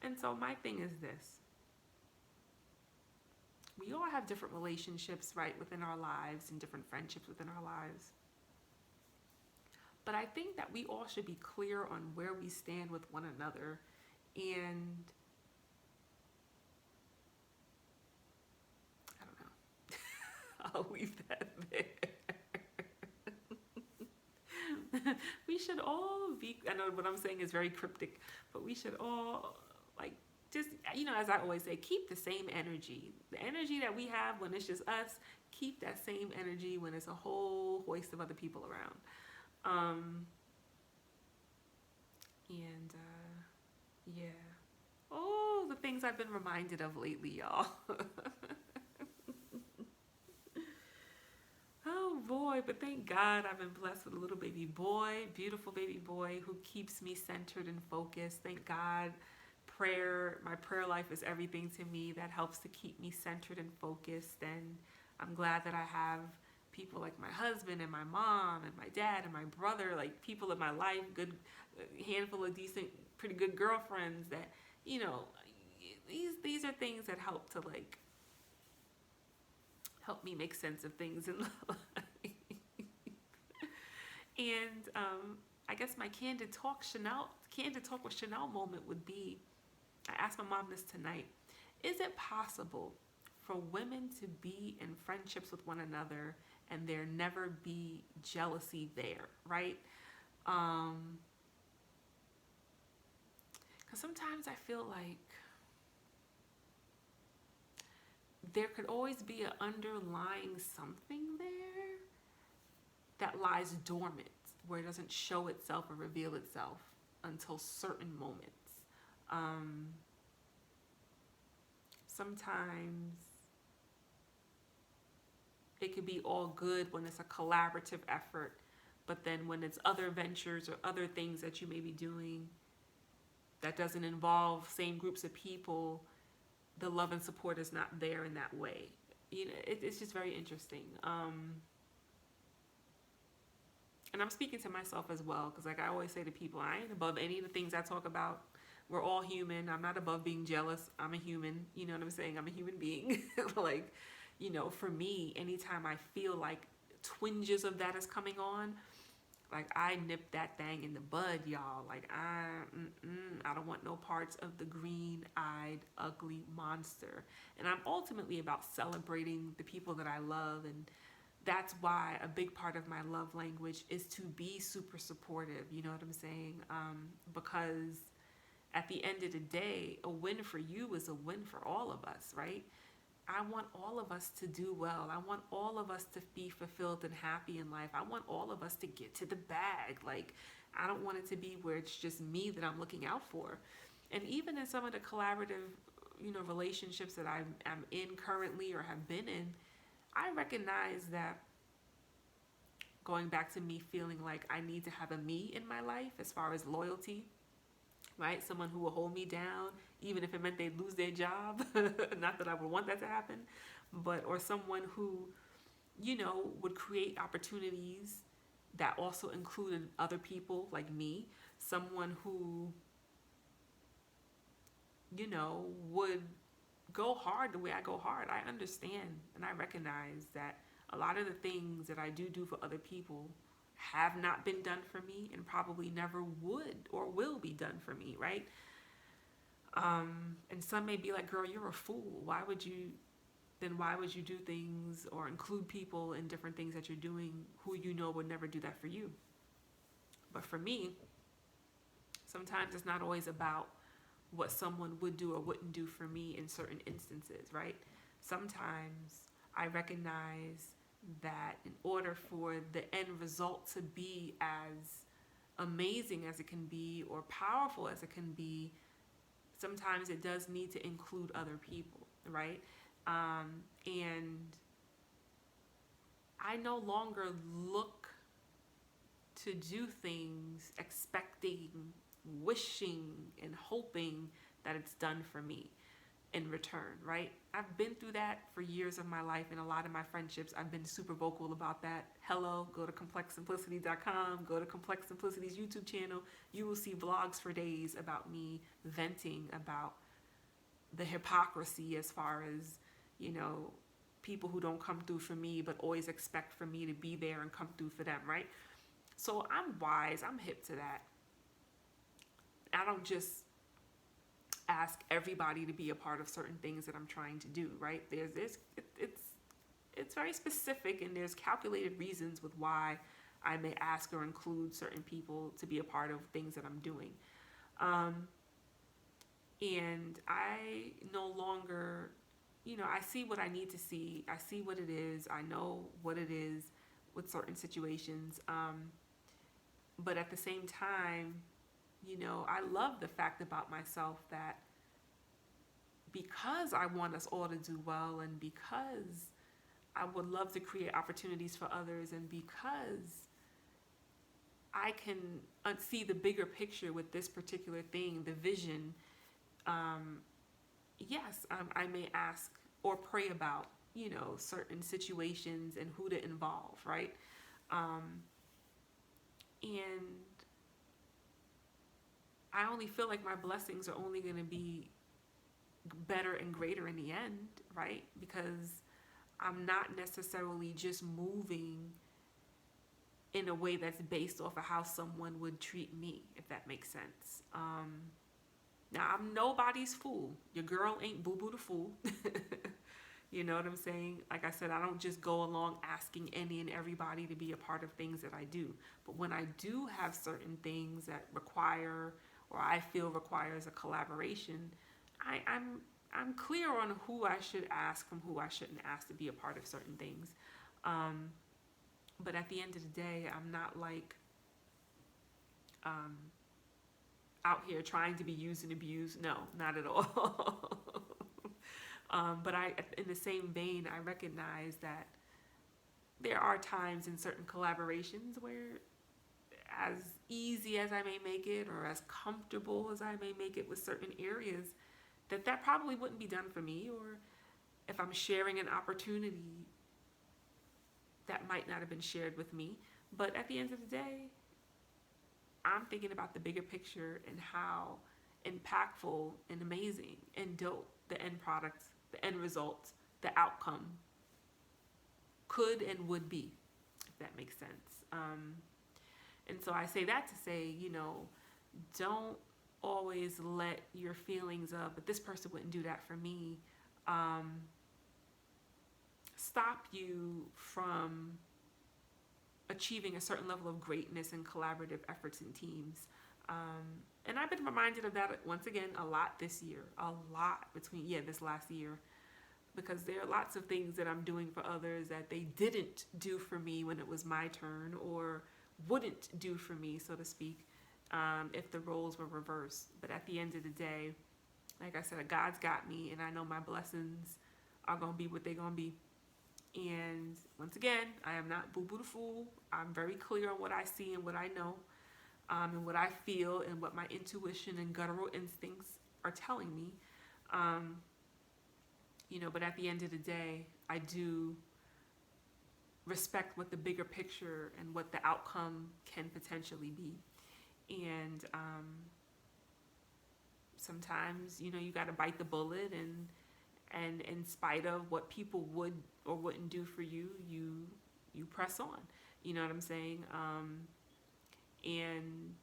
And so my thing is this. We all have different relationships, right, within our lives and different friendships within our lives. But I think that we all should be clear on where we stand with one another, and I don't know. I'll leave that there. We should all be, I know what I'm saying is very cryptic, but we should all, like, just, as I always say, keep the same energy. The energy that we have when it's just us, keep that same energy when it's a whole host of other people around. Yeah. Oh, the things I've been reminded of lately, y'all. Oh boy, but thank God I've been blessed with a little baby boy, beautiful baby boy who keeps me centered and focused. Thank God. My prayer life is everything to me. That helps to keep me centered and focused. And I'm glad that I have people like my husband and my mom and my dad and my brother, like people in my life, good handful of decent, pretty good girlfriends that, you know, these are things that help to like help me make sense of things in life. And I guess my candid talk with Chanel moment would be, I asked my mom this tonight, is it possible for women to be in friendships with one another and there never be jealousy there, right? Because sometimes I feel like there could always be an underlying something there that lies dormant, where it doesn't show itself or reveal itself until certain moments. Sometimes it could be all good when it's a collaborative effort, but then when it's other ventures or other things that you may be doing that doesn't involve same groups of people, the love and support is not there in that way. You know, it's just very interesting. And I'm speaking to myself as well, because like I always say to people, I ain't above any of the things I talk about. We're all human. I'm not above being jealous. I'm a human. You know what I'm saying? I'm a human being. Like, you know, for me, anytime I feel like twinges of that is coming on, like I nip that thing in the bud, y'all. Like I don't want no parts of the green-eyed, ugly monster. And I'm ultimately about celebrating the people that I love, and that's why a big part of my love language is to be super supportive. You know what I'm saying? Because at the end of the day, a win for you is a win for all of us, right? I want all of us to do well. I want all of us to be fulfilled and happy in life. I want all of us to get to the bag. Like, I don't want it to be where it's just me that I'm looking out for. And even in some of the collaborative, you know, relationships that I'm in currently or have been in, I recognize that, going back to me feeling like I need to have a me in my life as far as loyalty, right? Someone who will hold me down, even if it meant they'd lose their job. Not that I would want that to happen, but, or someone who, you know, would create opportunities that also included other people like me. Someone who, you know, would go hard the way I go hard. I understand and I recognize that a lot of the things that I do for other people have not been done for me and probably never would or will be done for me, right? And some may be like, girl, you're a fool. Why would you do things or include people in different things that you're doing who you know would never do that for you? But for me, sometimes it's not always about what someone would do or wouldn't do for me in certain instances, right? Sometimes I recognize that in order for the end result to be as amazing as it can be or powerful as it can be, sometimes it does need to include other people, right? And I no longer look to do things expecting, wishing, and hoping that it's done for me in return, right? I've been through that for years of my life. In a lot of my friendships, I've been super vocal about that. Hello, go to complexsimplicity.com, go to Complex Simplicity's YouTube channel. You will see vlogs for days about me venting about the hypocrisy as far as, you know, people who don't come through for me but always expect for me to be there and come through for them, right? So I'm wise, I'm hip to that. I don't just ask everybody to be a part of certain things that I'm trying to do, right? It's very specific, and there's calculated reasons with why I may ask or include certain people to be a part of things that I'm doing. And I no longer, you know, I see what I need to see. I see what it is. I know what it is with certain situations. But at the same time, you know, I love the fact about myself that because I want us all to do well, and because I would love to create opportunities for others, and because I can see the bigger picture with this particular thing, the vision, yes, I may ask or pray about certain situations and who to involve, right? And I only feel like my blessings are only going to be better and greater in the end, right? Because I'm not necessarily just moving in a way that's based off of how someone would treat me, if that makes sense. Now, I'm nobody's fool. Your girl ain't Boo Boo the fool. You know what I'm saying? Like I said, I don't just go along asking any and everybody to be a part of things that I do. But when I do have certain things that require, or I feel requires a collaboration, I'm clear on who I should ask from who I shouldn't ask to be a part of certain things. But at the end of the day, I'm not like out here trying to be used and abused. No, not at all. But in the same vein, I recognize that there are times in certain collaborations where, as easy as I may make it, or as comfortable as I may make it with certain areas, that probably wouldn't be done for me. Or if I'm sharing an opportunity, that might not have been shared with me. But at the end of the day, I'm thinking about the bigger picture and how impactful and amazing and dope the end product, the end result, the outcome could and would be, if that makes sense. And so I say that to say, don't always let your feelings of, but this person wouldn't do that for me, stop you from achieving a certain level of greatness in collaborative efforts and teams. And I've been reminded of that once again a lot this year, this last year, because there are lots of things that I'm doing for others that they didn't do for me when it was my turn, or wouldn't do for me, so to speak, if the roles were reversed. But at the end of the day, like I said, God's got me, and I know my blessings are going to be what they're going to be. And once again, I am not Boo Boo the fool. I'm very clear on what I see and what I know, and what I feel, and what my intuition and guttural instincts are telling me. But at the end of the day, I do respect what the bigger picture and what the outcome can potentially be. And sometimes, you got to bite the bullet, and in spite of what people would or wouldn't do for you, you press on. You know what I'm saying? And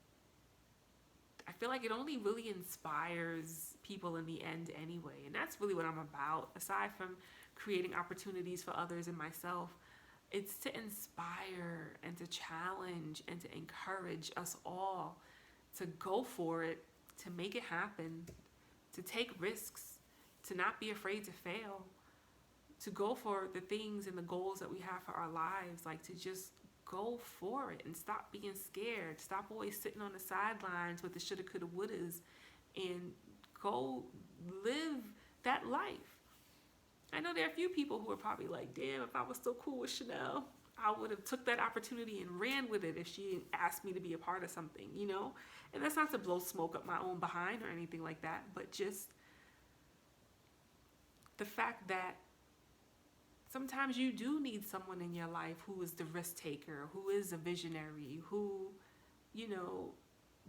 I feel like it only really inspires people in the end anyway. And that's really what I'm about. Aside from creating opportunities for others and myself, it's to inspire and to challenge and to encourage us all to go for it, to make it happen, to take risks, to not be afraid to fail, to go for the things and the goals that we have for our lives, like to just go for it and stop being scared, stop always sitting on the sidelines with the shoulda, coulda, wouldas, and go live that life. I know there are a few people who are probably like, damn, if I was so cool with Chanel, I would have took that opportunity and ran with it if she asked me to be a part of something, And that's not to blow smoke up my own behind or anything like that, but just the fact that sometimes you do need someone in your life who is the risk taker, who is a visionary, who,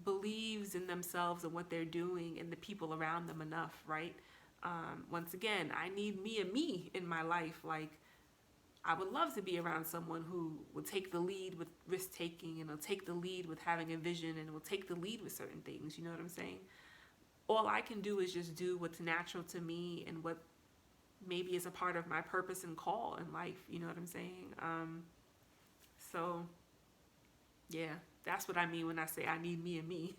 believes in themselves and what they're doing and the people around them enough, right? Once again, I need me in my life. Like, I would love to be around someone who will take the lead with risk taking, and will take the lead with having a vision, and will take the lead with certain things. You know what I'm saying? All I can do is just do what's natural to me and what maybe is a part of my purpose and call in life. You know what I'm saying? So yeah, that's what I mean when I say I need me.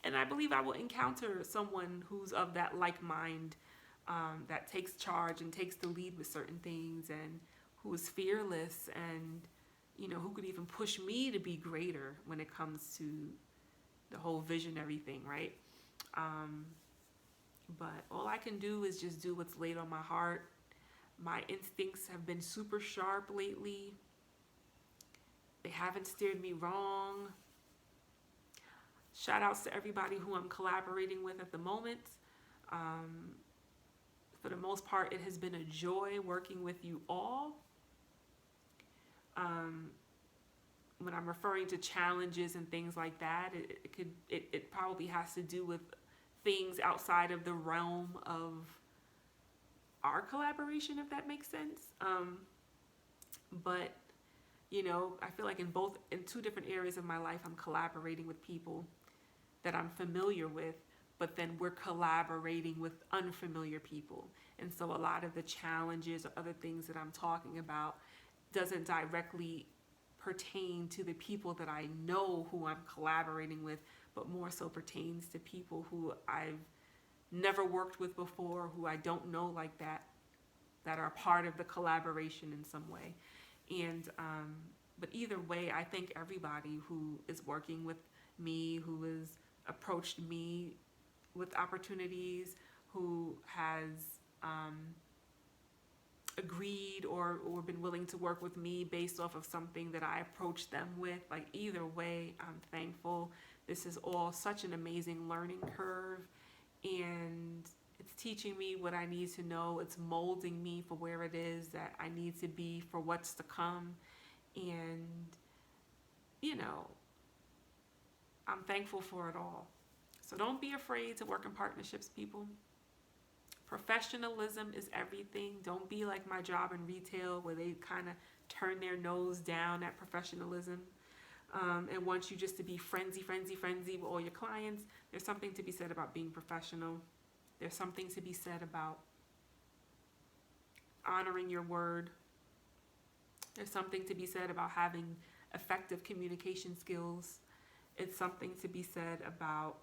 And I believe I will encounter someone who's of that like mind, that takes charge and takes the lead with certain things, and who is fearless, and who could even push me to be greater when it comes to the whole visionary thing, right? But all I can do is just do what's laid on my heart. My instincts have been super sharp lately. They haven't steered me wrong. Shout outs to everybody who I'm collaborating with at the moment. For For the most part, it has been a joy working with you all. When I'm referring to challenges and things like that, it probably has to do with things outside of the realm of our collaboration, if that makes sense. But I feel like in two different areas of my life, I'm collaborating with people that I'm familiar with, but then we're collaborating with unfamiliar people. And so a lot of the challenges or other things that I'm talking about doesn't directly pertain to the people that I know who I'm collaborating with, but more so pertains to people who I've never worked with before, who I don't know like that are part of the collaboration in some way. And but either way, I thank everybody who is working with me, who has approached me with opportunities, who has agreed or been willing to work with me based off of something that I approached them with. Like, either way, I'm thankful. This is all such an amazing learning curve, and it's teaching me what I need to know. It's molding me for where it is that I need to be for what's to come. And I'm thankful for it all. So don't be afraid to work in partnerships, people. Professionalism is everything. Don't be like my job in retail where they kind of turn their nose down at professionalism and want you just to be frenzy with all your clients. There's something to be said about being professional. There's something to be said about honoring your word. There's something to be said about having effective communication skills. It's something to be said about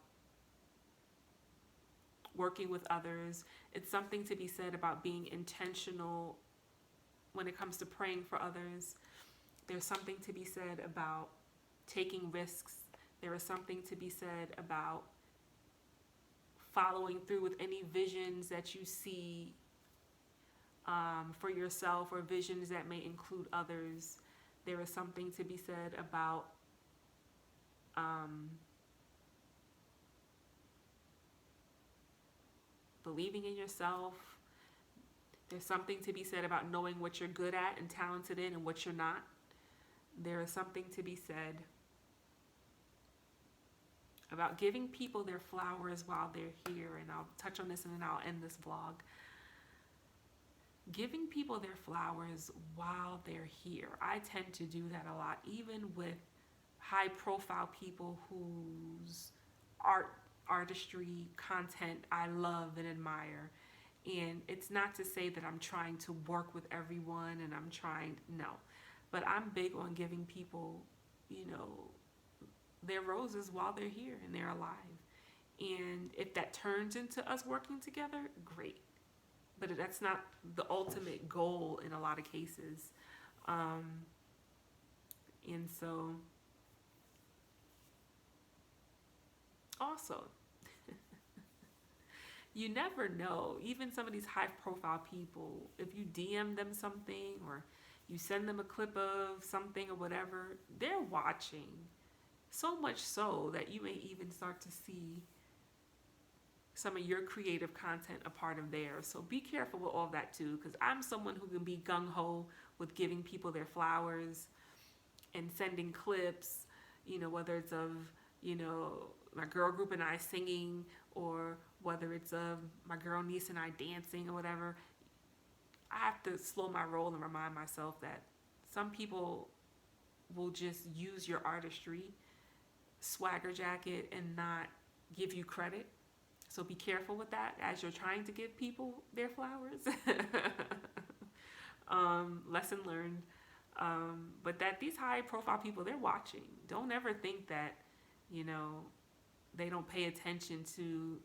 working with others. It's something to be said about being intentional when it comes to praying for others. There's something to be said about taking risks. There is something to be said about following through with any visions that you see for yourself, or visions that may include others. There is something to be said about believing in yourself. There's something to be said about knowing what you're good at and talented in and what you're not. There is something to be said about giving people their flowers while they're here. And I'll touch on this and then I'll end this vlog. Giving people their flowers while they're here. I tend to do that a lot, even with high profile people whose artistry, content I love and admire. And it's not to say that I'm trying to work with everyone and no. But I'm big on giving people, their roses while they're here and they're alive. And if that turns into us working together, great. But that's not the ultimate goal in a lot of cases. And so, also, you never know, even some of these high profile people, if you DM them something or you send them a clip of something or whatever, they're watching. So much so that you may even start to see some of your creative content a part of theirs. So be careful with all that too, because I'm someone who can be gung-ho with giving people their flowers and sending clips, whether it's of, my girl group and I singing, or whether it's of my girl niece and I dancing or whatever. I have to slow my roll and remind myself that some people will just use your artistry, swagger jacket, and not give you credit. So be careful with that as you're trying to give people their flowers. Lesson learned. But that these high profile people, they're watching. Don't ever think that, they don't pay attention to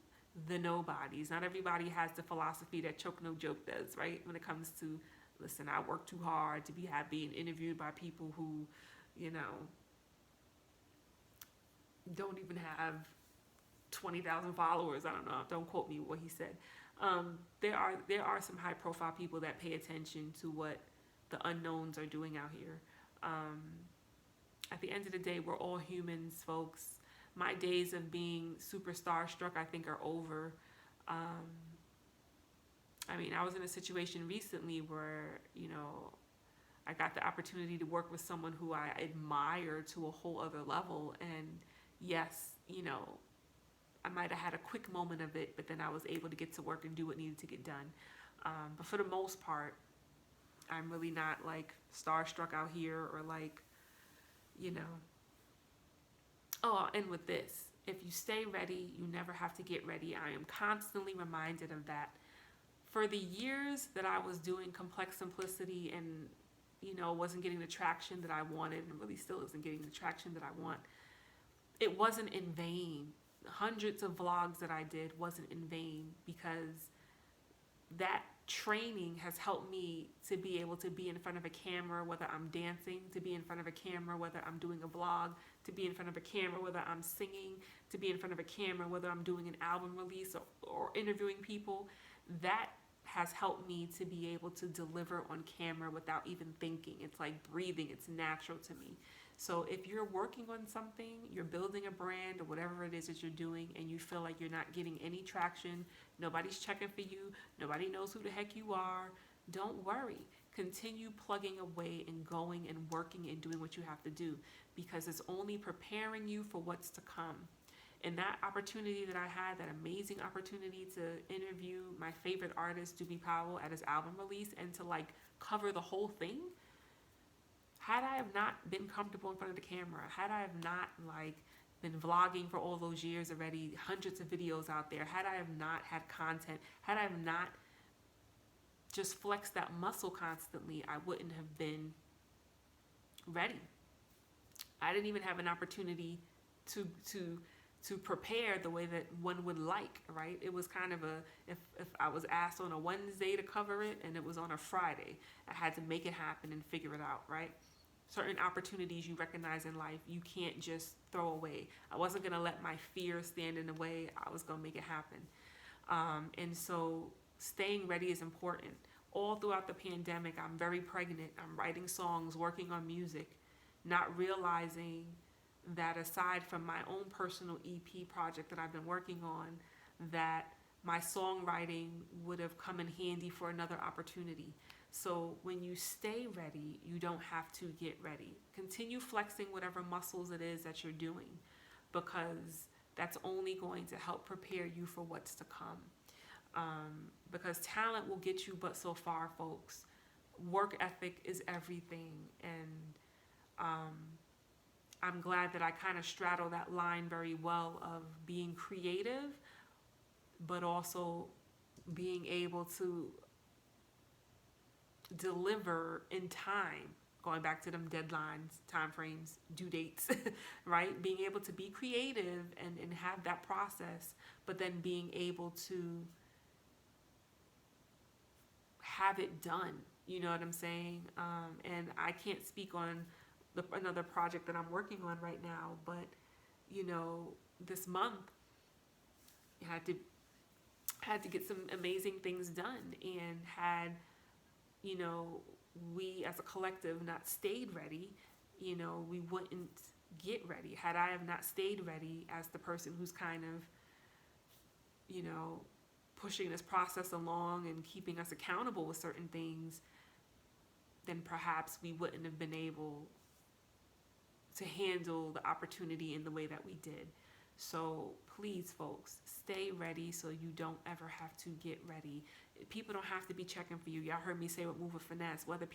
the nobodies. Not everybody has the philosophy that Choke No Joke does, right? When it comes to, listen, I work too hard to be being interviewed by people who, don't even have 20,000 followers. I don't know. Don't quote me what he said. There are some high profile people that pay attention to what the unknowns are doing out here. At the end of the day, we're all humans, folks. My days of being super starstruck, I think, are over. I mean, I was in a situation recently where, I got the opportunity to work with someone who I admire to a whole other level. And yes, I might have had a quick moment of it, but then I was able to get to work and do what needed to get done. But for the most part, I'm really not like starstruck out here or like, you know. Oh, I'll end with this. If you stay ready, you never have to get ready. I am constantly reminded of that. For the years that I was doing complex simplicity and, wasn't getting the traction that I wanted and really still isn't getting the traction that I want, it wasn't in vain. Hundreds of vlogs that I did wasn't in vain, because that training has helped me to be able to be in front of a camera, whether I'm dancing, to be in front of a camera, whether I'm doing a vlog, to be in front of a camera, whether I'm singing, to be in front of a camera, whether I'm doing an album release or interviewing people. That has helped me to be able to deliver on camera without even thinking. It's like breathing, it's natural to me. So if you're working on something, you're building a brand or whatever it is that you're doing, and you feel like you're not getting any traction, nobody's checking for you, nobody knows who the heck you are, don't worry. Continue plugging away and going and working and doing what you have to do, because it's only preparing you for what's to come. And that opportunity that I had, that amazing opportunity to interview my favorite artist, Doobie Powell, at his album release, and to like cover the whole thing, had I have not been comfortable in front of the camera, had I have not like been vlogging for all those years already, hundreds of videos out there, had I have not had content, had I have not just flexed that muscle constantly, I wouldn't have been ready. I didn't even have an opportunity to prepare the way that one would like, right? It was kind of if I was asked on a Wednesday to cover it and it was on a Friday, I had to make it happen and figure it out, right? Certain opportunities you recognize in life, you can't just throw away. I wasn't going to let my fear stand in the way. I was going to make it happen. And so staying ready is important. All throughout the pandemic, I'm very pregnant. I'm writing songs, working on music, not realizing that aside from my own personal EP project that I've been working on, that my songwriting would have come in handy for another opportunity. So when you stay ready, you don't have to get ready. Continue flexing whatever muscles it is that you're doing, because that's only going to help prepare you for what's to come. Because talent will get you but so far, folks. Work ethic is everything. And I'm glad that I kind of straddle that line very well of being creative, but also being able to deliver in time, going back to them deadlines, time frames, due dates, right? Being able to be creative and have that process, but then being able to have it done. You know what I'm saying? And I can't speak on another project that I'm working on right now, but this month I had to get some amazing things done, and had we as a collective not stayed ready, we wouldn't get ready. Had I have not stayed ready as the person who's kind of pushing this process along and keeping us accountable with certain things, then perhaps we wouldn't have been able to handle the opportunity in the way that we did. So please, folks, stay ready so you don't ever have to get ready. People don't have to be checking for you. Y'all heard me say with Move with Finesse, whether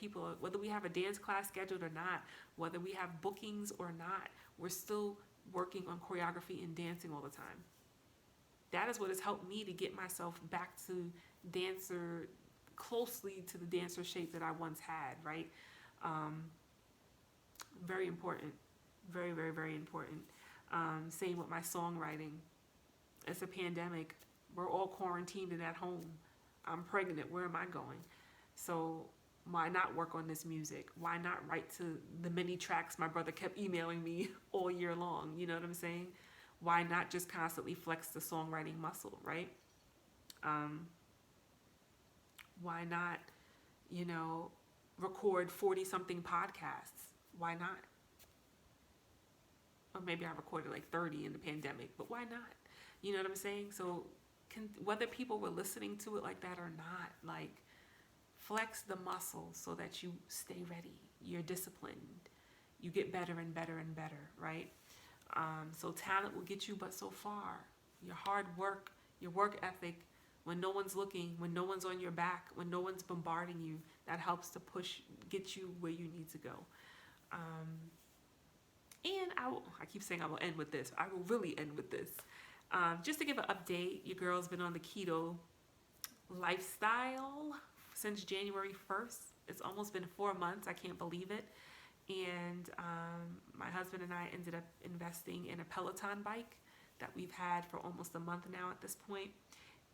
we have a dance class scheduled or not, whether we have bookings or not, we're still working on choreography and dancing all the time. That is what has helped me to get myself back to closely to the dancer shape that I once had, right? Very important. Very, very, very important. Same with my songwriting. It's a pandemic. We're all quarantined and at home. I'm pregnant. Where am I going? So why not work on this music? Why not write to the many tracks my brother kept emailing me all year long? You know what I'm saying? Why not just constantly flex the songwriting muscle, right? Why not, record 40-something podcasts? Why not? Or maybe I recorded like 30 in the pandemic, but why not? You know what I'm saying? So whether people were listening to it like that or not, like flex the muscle so that you stay ready. You're disciplined. You get better and better and better, right? So talent will get you but so far. Your hard work, your work ethic, when no one's looking, when no one's on your back, when no one's bombarding you, that helps to get you where you need to go. And I keep saying I will end with this. I will really end with this. Just to give an update, your girl's been on the keto lifestyle since January 1st. It's almost been 4 months. I can't believe it. And my husband and I ended up investing in a Peloton bike that we've had for almost a month now at this point.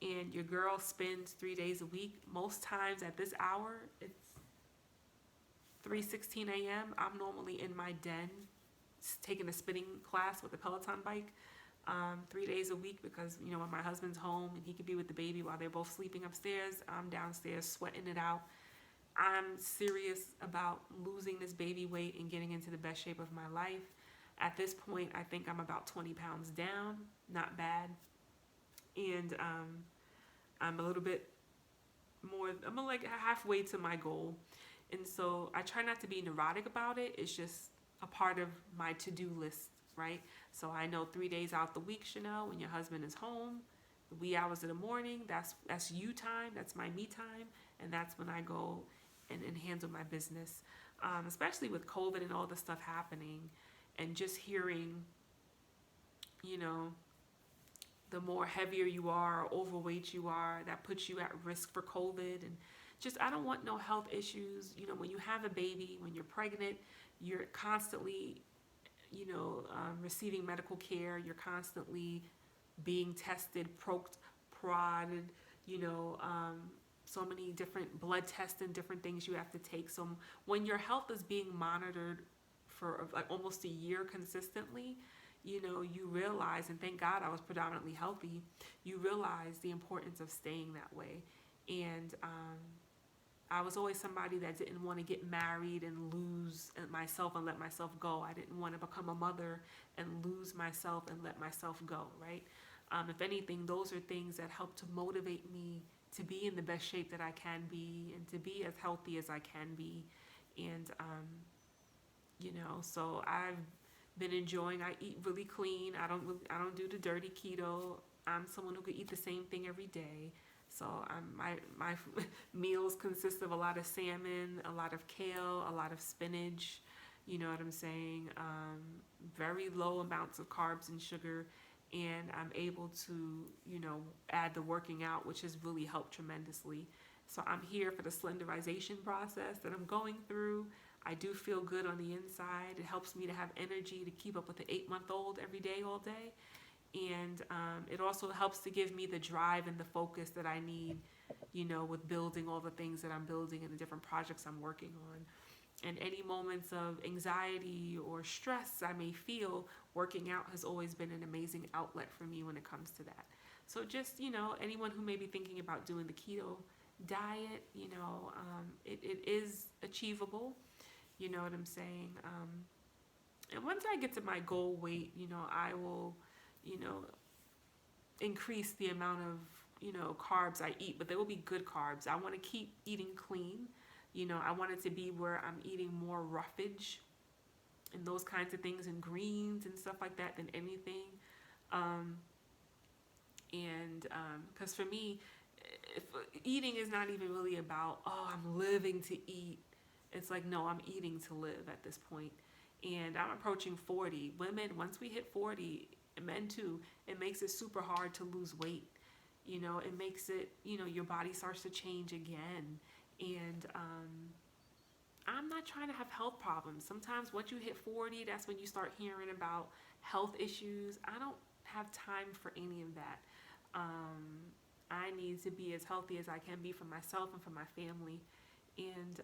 And your girl spins 3 days a week. Most times at this hour, it's 3:16 a.m. I'm normally in my den taking a spinning class with the Peloton bike 3 days a week because, you know, when my husband's home and he could be with the baby while they're both sleeping upstairs, I'm downstairs sweating it out. I'm serious about losing this baby weight and getting into the best shape of my life. At this point, I think I'm about 20 pounds down. Not bad. And I'm a little bit more, I'm like halfway to my goal. And so I try not to be neurotic about it. It's just a part of my to-do list, right? So I know 3 days out the week, Chanel, when your husband is home, the wee hours of the morning, that's you time, that's my me time, and that's when I go and handle my business. Especially with COVID and all the stuff happening, and just hearing, you know, the more heavier you are or overweight you are, that puts you at risk for COVID. And just, I don't want no health issues. You know, when you have a baby, when you're pregnant, you're constantly, you know, receiving medical care. You're constantly being tested, poked, prodded, you know, so many different blood tests and different things you have to take. So when your health is being monitored for like almost a year consistently, you know, you realize, and thank God I was predominantly healthy, you realize the importance of staying that way. And I was always somebody that didn't want to get married and lose myself and let myself go. I didn't want to become a mother and lose myself and let myself go, right? If anything, those are things that help to motivate me to be in the best shape that I can be and to be as healthy as I can be. And, you know, so I've been enjoying, I eat really clean. I don't do the dirty keto. I'm someone who could eat the same thing every day. So my meals consist of a lot of salmon, a lot of kale, a lot of spinach, you know what I'm saying? Very low amounts of carbs and sugar. And I'm able to, you know, add the working out, which has really helped tremendously. So I'm here for the slenderization process that I'm going through. I do feel good on the inside. It helps me to have energy to keep up with the 8-month-old every day, all day. And it also helps to give me the drive and the focus that I need, you know, with building all the things that I'm building and the different projects I'm working on. And any moments of anxiety or stress I may feel, working out has always been an amazing outlet for me when it comes to that. So just, you know, anyone who may be thinking about doing the keto diet, you know, it is achievable. You know what I'm saying? And once I get to my goal weight, you know, I will, you know, increase the amount of, you know, carbs I eat, but they will be good carbs. I want to keep eating clean. You know, I want it to be where I'm eating more roughage and those kinds of things and greens and stuff like that than anything. Because for me, eating is not even really about, oh, I'm living to eat. It's like, no, I'm eating to live at this point. And I'm approaching 40. Women, once we hit 40, and men too, it makes it super hard to lose weight. You know, it makes it, you know, your body starts to change again. And I'm not trying to have health problems. Sometimes once you hit 40, that's when you start hearing about health issues. I don't have time for any of that. I need to be as healthy as I can be for myself and for my family. And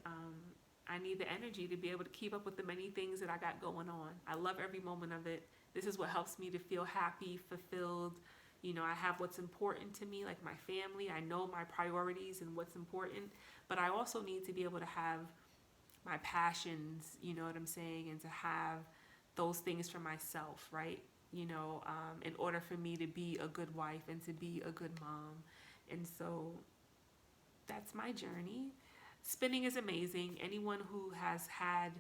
I need the energy to be able to keep up with the many things that I got going on. I love every moment of it. This is what helps me to feel happy, fulfilled. You know, I have what's important to me, like my family. I know my priorities and what's important. But I also need to be able to have my passions, you know what I'm saying, and to have those things for myself, right? in order for me to be a good wife and to be a good mom. And so that's my journey. Spinning is amazing. Anyone who has had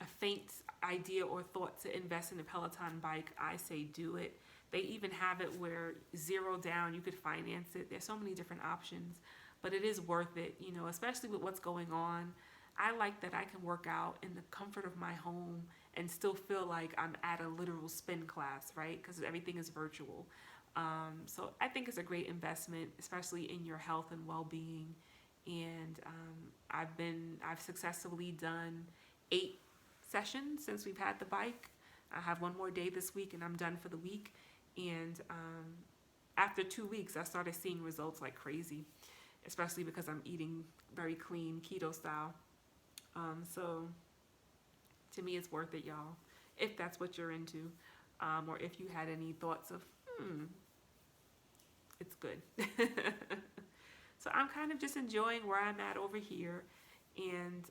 a faint idea or thought to invest in a Peloton bike, I say do it. They even have it where zero down, you could finance it. There's so many different options, but it is worth it, especially with what's going on. I like that I can work out in the comfort of my home and still feel like I'm at a literal spin class, right? Because everything is virtual. So I think it's a great investment, especially in your health and well-being. And I've successfully done 8 sessions since we've had the bike. I have one more day this week and I'm done for the week. And after 2 weeks, I started seeing results like crazy, especially because I'm eating very clean, keto style. So to me, it's worth it, y'all, if that's what you're into, or if you had any thoughts of, it's good. So I'm kind of just enjoying where I'm at over here. And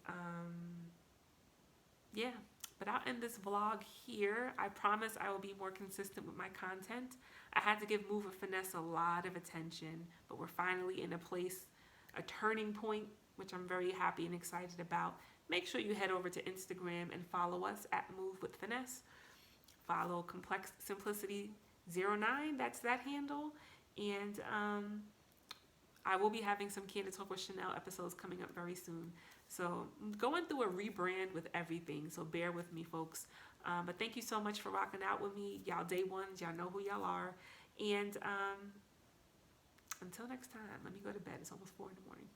yeah, but I'll end this vlog here. I promise I will be more consistent with my content. I had to give Move with Finesse a lot of attention, but we're finally in a place, a turning point, which I'm very happy and excited about. Make sure you head over to Instagram and follow us at Move with Finesse. Follow Complex Simplicity 09, that's that handle. And I will be having some Candid Talk with Chanel episodes coming up very soon. So I'm going through a rebrand with everything, so bear with me, folks. But thank you so much for rocking out with me. Y'all day ones, y'all know who y'all are. And until next time, let me go to bed. It's almost 4 in the morning.